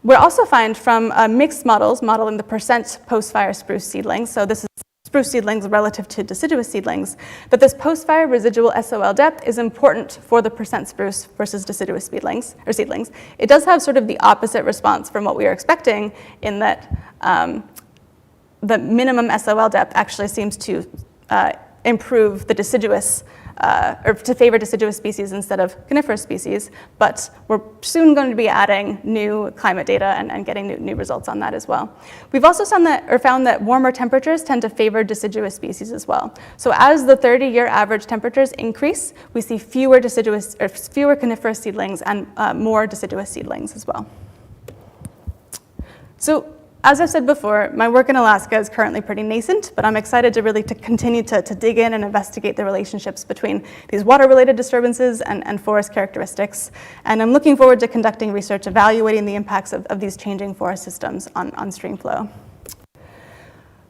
We also find from mixed models, modeling the percent post-fire spruce seedlings, so this is spruce seedlings relative to deciduous seedlings, that this post-fire residual SOL depth is important for the percent spruce versus deciduous seedlings. It does have sort of the opposite response from what we were expecting, in that the minimum SOL depth actually seems to improve the deciduous, or to favor deciduous species instead of coniferous species, but we're soon going to be adding new climate data and getting new results on that as well. We've also found that warmer temperatures tend to favor deciduous species as well. So as the 30-year average temperatures increase, we see fewer coniferous seedlings and more deciduous seedlings as well. So, as I've said before, my work in Alaska is currently pretty nascent, but I'm excited to really continue to dig in and investigate the relationships between these water-related disturbances and forest characteristics. And I'm looking forward to conducting research evaluating the impacts of these changing forest systems on stream flow.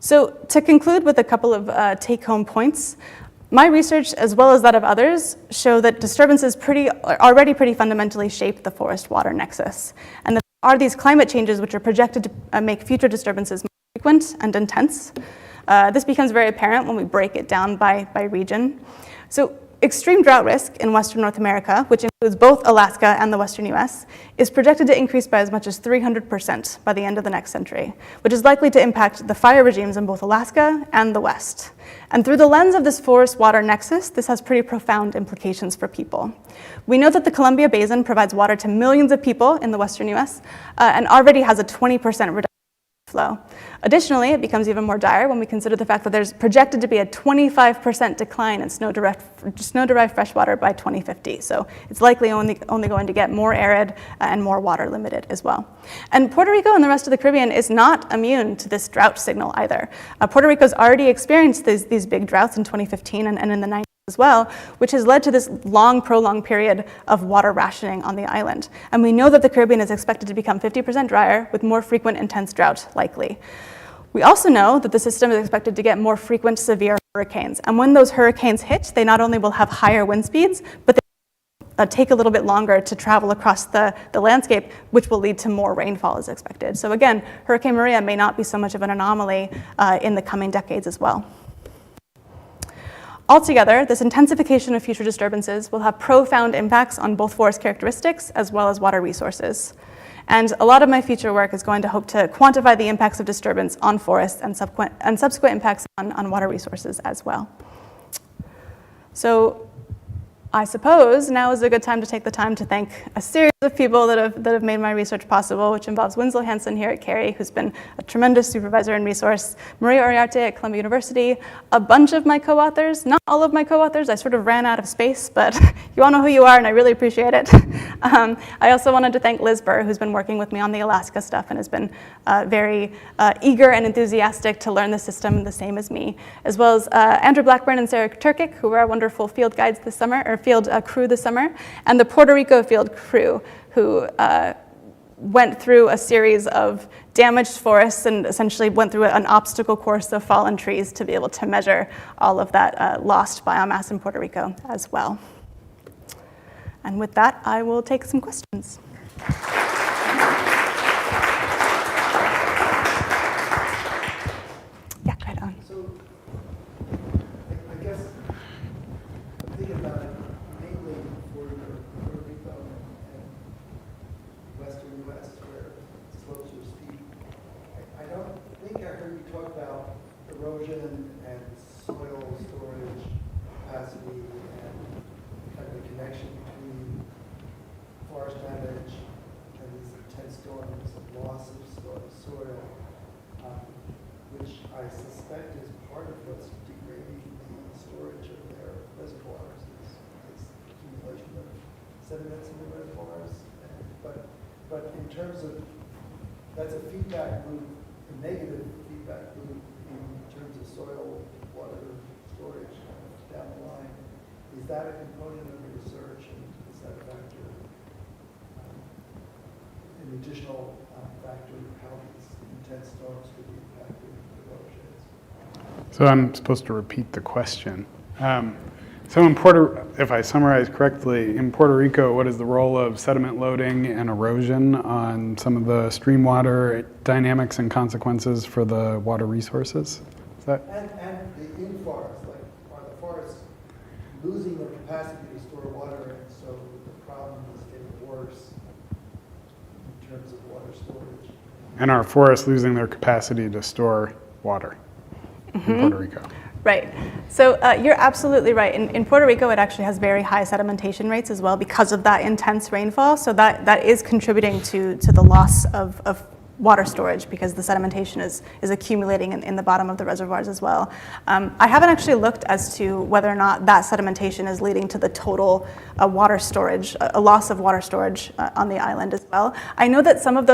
So to conclude with a couple of take-home points, my research, as well as that of others, show that disturbances already pretty fundamentally shape the forest-water nexus, and that are these climate changes which are projected to make future disturbances more frequent and intense. This becomes very apparent when we break it down by region. So extreme drought risk in Western North America, which includes both Alaska and the Western US, is projected to increase by as much as 300% by the end of the next century, which is likely to impact the fire regimes in both Alaska and the West. And through the lens of this forest-water nexus, this has pretty profound implications for people. We know that the Columbia Basin provides water to millions of people in the Western US and already has a 20% reduction in flow. Additionally, it becomes even more dire when we consider the fact that there's projected to be a 25% decline in snow-derived freshwater by 2050. So it's likely only going to get more arid and more water limited as well. And Puerto Rico and the rest of the Caribbean is not immune to this drought signal either. Puerto Rico's already experienced these big droughts in 2015 and in the 90s as well, which has led to this long, prolonged period of water rationing on the island. And we know that the Caribbean is expected to become 50% drier with more frequent, intense drought likely. We also know that the system is expected to get more frequent, severe hurricanes. And when those hurricanes hit, they not only will have higher wind speeds, but they take a little bit longer to travel across the landscape, which will lead to more rainfall as expected. So again, Hurricane Maria may not be so much of an anomaly in the coming decades as well. Altogether, this intensification of future disturbances will have profound impacts on both forest characteristics as well as water resources. And a lot of my future work is going to hope to quantify the impacts of disturbance on forests and subsequent impacts on water resources as well. So I suppose now is a good time to take the time to thank a series of people that have made my research possible, which involves Winslow Hansen here at Cary, who's been a tremendous supervisor and resource, Maria Uriarte at Columbia University, a bunch of my co-authors, not all of my co-authors, I sort of ran out of space, but you all know who you are and I really appreciate it. I also wanted to thank Liz Burr, who's been working with me on the Alaska stuff and has been very eager and enthusiastic to learn the system the same as me, as well as Andrew Blackburn and Sarah Turkic, who were our wonderful field guides this summer, or field crew this summer, and the Puerto Rico field crew, who went through a series of damaged forests and essentially went through an obstacle course of fallen trees to be able to measure all of that lost biomass in Puerto Rico as well. And with that, I will take some questions. Yeah, right on. So, I guess, think about it mainly for Puerto Rico and western U.S. where slopes are steep. I don't think I heard you talk about erosion and soil storage capacity and kind of the connection between forest damage and these intense storms and loss of soil, which I suspect is part of what's degrading the storage of their reservoirs, is accumulation of sediments in the reservoirs. But in terms of, that's a feedback loop, a negative feedback loop in terms of soil, water storage down the line. Is that a component of your research, and is that a factor, an additional factor of how these intense storms could be impacting erosions? So I'm supposed to repeat the question. So if I summarize correctly, in Puerto Rico, what is the role of sediment loading and erosion on some of the stream water dynamics and consequences for the water resources? Is that? And the in-forests, like, are the forests losing their capacity to store water, and so the problem is getting worse in terms of water storage? And are forests losing their capacity to store water in Puerto Rico? Right. So you're absolutely right. In Puerto Rico, it actually has very high sedimentation rates as well because of that intense rainfall. So that is contributing to the loss of water storage because the sedimentation is accumulating in the bottom of the reservoirs as well. I haven't actually looked as to whether or not that sedimentation is leading to the total water storage, a loss of water storage on the island as well. I know that some of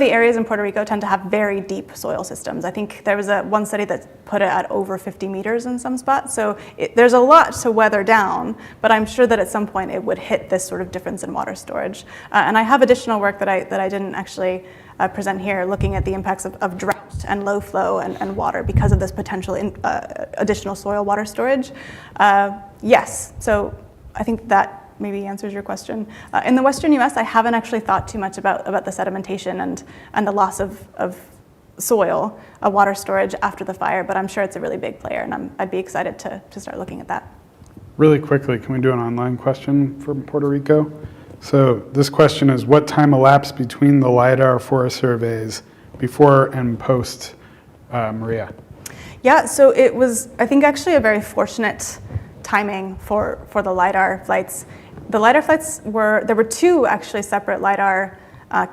the areas in Puerto Rico tend to have very deep soil systems. I think there was one study that put it at over 50 meters in some spots. So there's a lot to weather down, but I'm sure that at some point it would hit this sort of difference in water storage. And I have additional work that I didn't actually present here, looking at the impacts of drought and low flow and water because of this potential additional soil water storage. Yes, so I think that maybe answers your question. In the Western US, I haven't actually thought too much about the sedimentation and the loss of soil, water storage after the fire, but I'm sure it's a really big player, and I'd be excited to start looking at that. Really quickly, can we do an online question from Puerto Rico? So this question is, what time elapsed between the LIDAR forest surveys before and post Maria? Yeah, so it was, I think, actually a very fortunate timing for the LIDAR flights. The LIDAR flights there were two actually separate LIDAR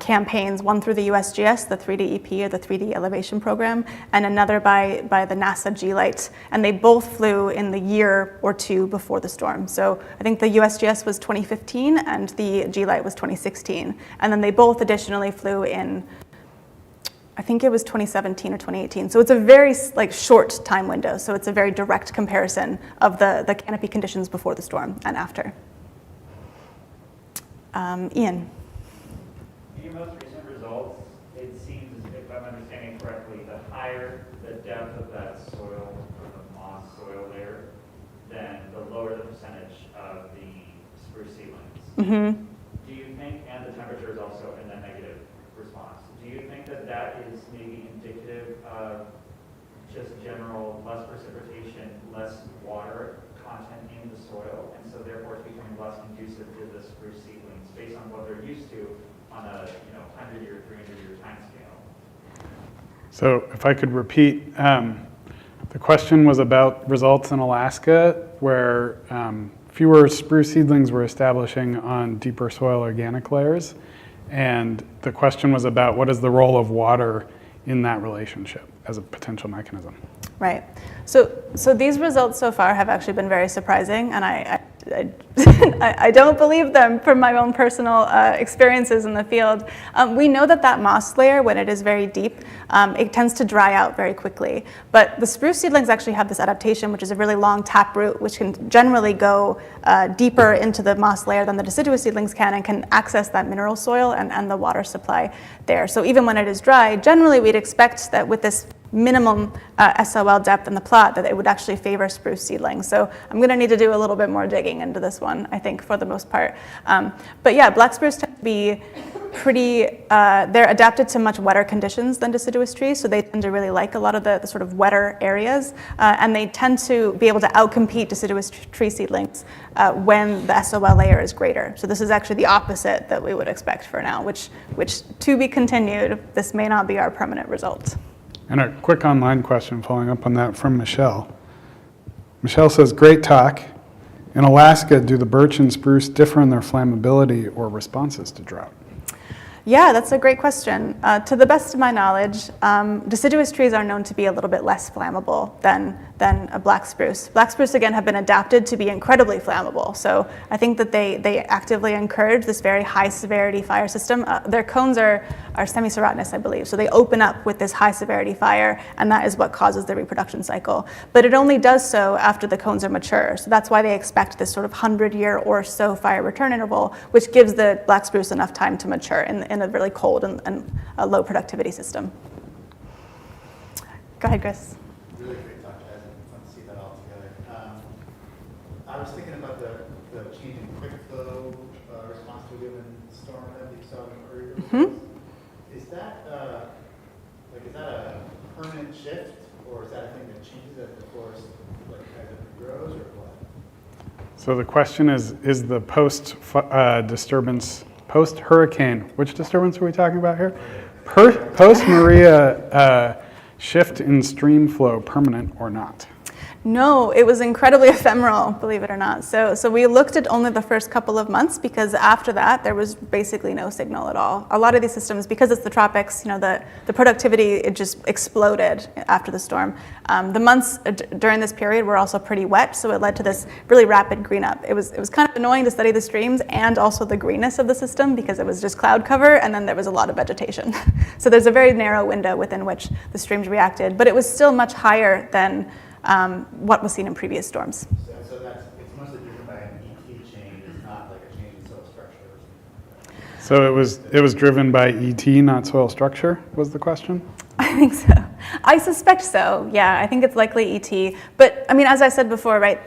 campaigns, one through the USGS, the 3D EP or the 3D elevation program, and another by the NASA G-Light. And they both flew in the year or two before the storm. So I think the USGS was 2015 and the G-Light was 2016. And then they both additionally flew in, I think it was 2017 or 2018. So it's a very short time window. So it's a very direct comparison of the canopy conditions before the storm and after. Ian. In your most recent results, it seems, if I'm understanding correctly, the higher the depth of that soil or the moss soil layer, then the lower the percentage of the spruce seedlings. Mm-hmm. Do you think, and the temperature is also in the negative response, do you think that is maybe indicative of just general less precipitation, less water content in the soil, and so therefore it's becoming less conducive to the spruce seedlings based on what they're used to on a 100-year, 300-year time scale? So if I could repeat, the question was about results in Alaska where fewer spruce seedlings were establishing on deeper soil organic layers. And the question was about what is the role of water in that relationship as a potential mechanism. Right. So these results so far have actually been very surprising, and I don't believe them from my own personal experiences in the field. We know that moss layer, when it is very deep, it tends to dry out very quickly. But the spruce seedlings actually have this adaptation, which is a really long taproot, which can generally go deeper into the moss layer than the deciduous seedlings can, and can access that mineral soil and the water supply there. So even when it is dry, generally we'd expect that with this minimum SOL depth in the plot that it would actually favor spruce seedlings. So I'm going to need to do a little bit more digging into this one, I think, for the most part. But yeah, black spruce tend to be pretty, they're adapted to much wetter conditions than deciduous trees, so they tend to really like a lot of the sort of wetter areas, and they tend to be able to outcompete deciduous tree seedlings when the SOL layer is greater. So this is actually the opposite that we would expect for now, which to be continued. This may not be our permanent result. And a quick online question following up on that from Michelle. Michelle says, great talk. In Alaska, do the birch and spruce differ in their flammability or responses to drought? Yeah, that's a great question. To the best of my knowledge, deciduous trees are known to be a little bit less flammable than a black spruce. Black spruce, again, have been adapted to be incredibly flammable. So I think that they actively encourage this very high severity fire system. Their cones are semi-serotinous, I believe. So they open up with this high severity fire, and that is what causes the reproduction cycle. But it only does so after the cones are mature. So that's why they expect this sort of 100-year or so fire return interval, which gives the black spruce enough time to mature in a really cold and a low productivity system. Go ahead, Chris. Really great talk, Jazlynn. Fun to see that all together. storm event that you saw in Puerto Rico. Is that is that a permanent shift, or is that a thing that changes as the forest as it grows, or what? So the question is the disturbance, post-hurricane, which disturbance are we talking about here? Post-Maria shift in stream flow permanent or not? No, it was incredibly ephemeral, believe it or not. So we looked at only the first couple of months because after that there was basically no signal at all. A lot of these systems, because it's the tropics, the productivity, it just exploded after the storm. The months during this period were also pretty wet, so it led to this really rapid green up. It was kind of annoying to study the streams and also the greenness of the system because it was just cloud cover and then there was a lot of vegetation. So there's a very narrow window within which the streams reacted, but it was still much higher than what was seen in previous storms. So it's mostly driven by an ET change. It's not like a change in soil structure or something. So it was driven by ET, not soil structure, was the question? I think so. I suspect so. Yeah, I think it's likely ET. But I mean, as I said before, right,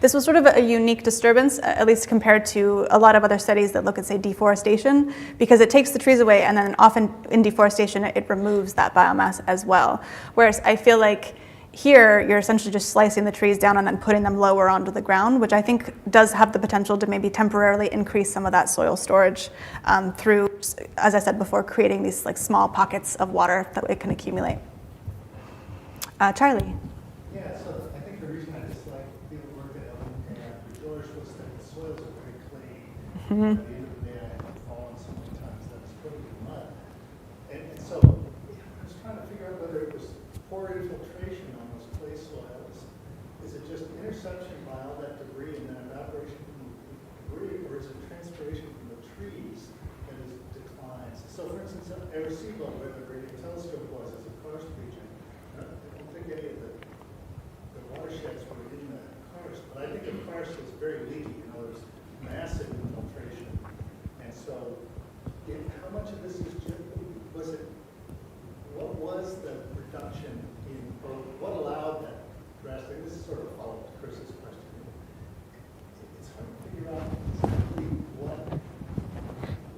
this was sort of a unique disturbance, at least compared to a lot of other studies that look at, say, deforestation, because it takes the trees away and then often in deforestation it removes that biomass as well. Whereas I feel like here, you're essentially just slicing the trees down and then putting them lower onto the ground, which I think does have the potential to maybe temporarily increase some of that soil storage through, as I said before, creating these small pockets of water that it can accumulate. Charlie. Yeah, so I think the reason I dislike the work at after George was that the soils are very clay. At the end of the day, I have fallen so many times that it's coated in mud. And so I was trying to figure out whether it was poor infiltration on those clay soils. Is it just interception by all that debris and then evaporation from the debris, or is it transpiration from the trees that is declines? So for instance, Arecibo, where the radio telescope was, is a karst region. I don't think any of the watersheds were in the karst, but I think the karst was very leaky. There was massive infiltration. And so how much of this is was it? What was the reduction in, or what allowed that drastic? This is sort of a follow-up to Chris's question. It's hard to figure out exactly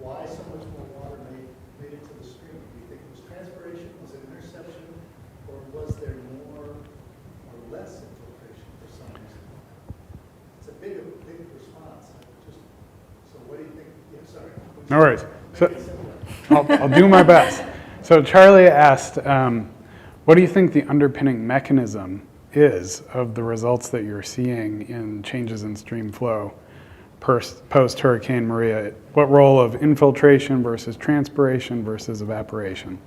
why so much more water made it to the stream. Do you think it was transpiration, was it interception, or was there more or less infiltration for some reason? It's a big response. So what do you think? Yeah, sorry. All right. So I'll do my best. So Charlie asked, what do you think the underpinning mechanism is of the results that you're seeing in changes in stream flow post-Hurricane Maria? What role of infiltration versus transpiration versus evaporation?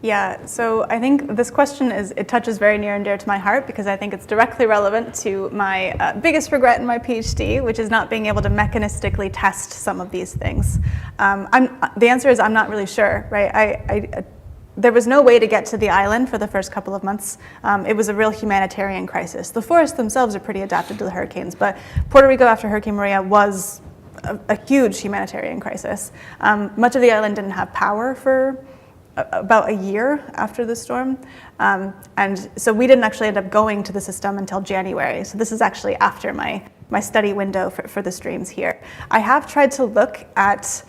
Yeah, so I think this question it touches very near and dear to my heart because I think it's directly relevant to my biggest regret in my PhD, which is not being able to mechanistically test some of these things. The answer is I'm not really sure, right? There was no way to get to the island for the first couple of months. It was a real humanitarian crisis. The forests themselves are pretty adapted to the hurricanes, but Puerto Rico after Hurricane Maria was a huge humanitarian crisis. Much of the island didn't have power for about a year after the storm. And so we didn't actually end up going to the system until January. So this is actually after my study window for the streams here. I have tried to look at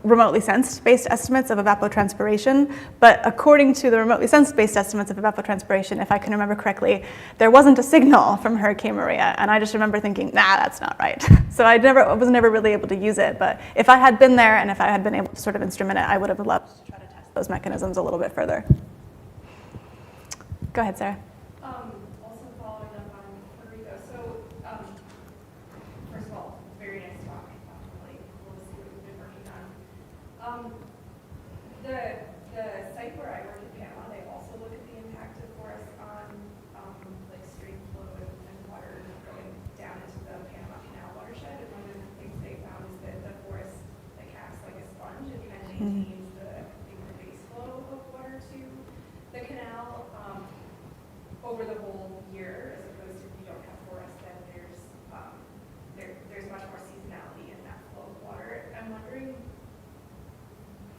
remotely sensed based estimates of evapotranspiration, but according to the remotely sensed based estimates of evapotranspiration, if I can remember correctly, there wasn't a signal from Hurricane Maria, and I just remember thinking, nah, that's not right. So I was never really able to use it, but if I had been there and if I had been able to sort of instrument it, I would have loved to try to test those mechanisms a little bit further. Go ahead, Sarah. Also following up on Puerto Rico, so first of all, very nice talk. Really cool to see what you've been working on. The site where I work in Panama, they also look at the impact of forests on like stream flow and water going down into the Panama Canal watershed. And one of the things they found is that the forest like acts like a sponge and kind of maintains the base flow of water to the canal over the whole year, as opposed to if you don't have forests, then there's much more seasonality in that flow of water. I'm wondering,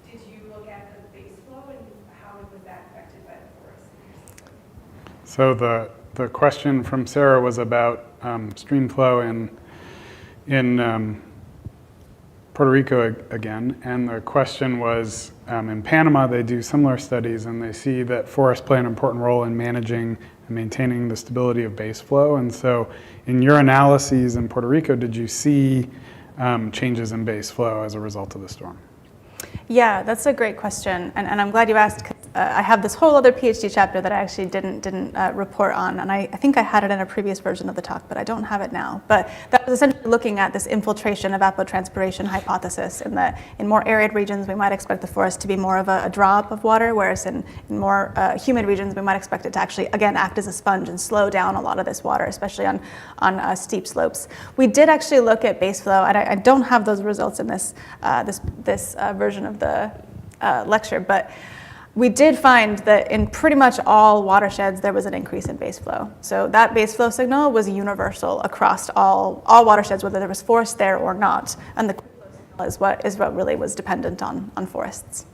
did you look at the base flow and how was that affected by the forest in your system? So the question from Sarah was about stream flow in Puerto Rico again, and the question was, in Panama they do similar studies and they see that forests play an important role in managing and maintaining the stability of base flow. And so in your analyses in Puerto Rico, did you see changes in base flow as a result of the storm? Yeah, that's a great question, and I'm glad you asked. 'Cause, I have this whole other PhD chapter that I actually didn't report on, and I think I had it in a previous version of the talk, but I don't have it now. But that was essentially looking at this infiltration evapotranspiration hypothesis, in that in more arid regions we might expect the forest to be more of a drop of water, whereas in more humid regions we might expect it to actually, again, act as a sponge and slow down a lot of this water, especially on steep slopes. We did actually look at base flow, and I don't have those results in this version of the lecture, but we did find that in pretty much all watersheds there was an increase in base flow. So that base flow signal was universal across all watersheds, whether there was forest there or not. And the signal is what really was dependent on forests.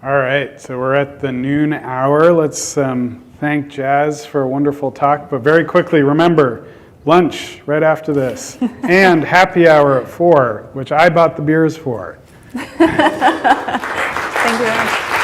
All right, so we're at the noon hour. Let's thank Jazz for a wonderful talk. But very quickly, remember, lunch right after this, and happy hour at 4, which I bought the beers for. Thank you very much.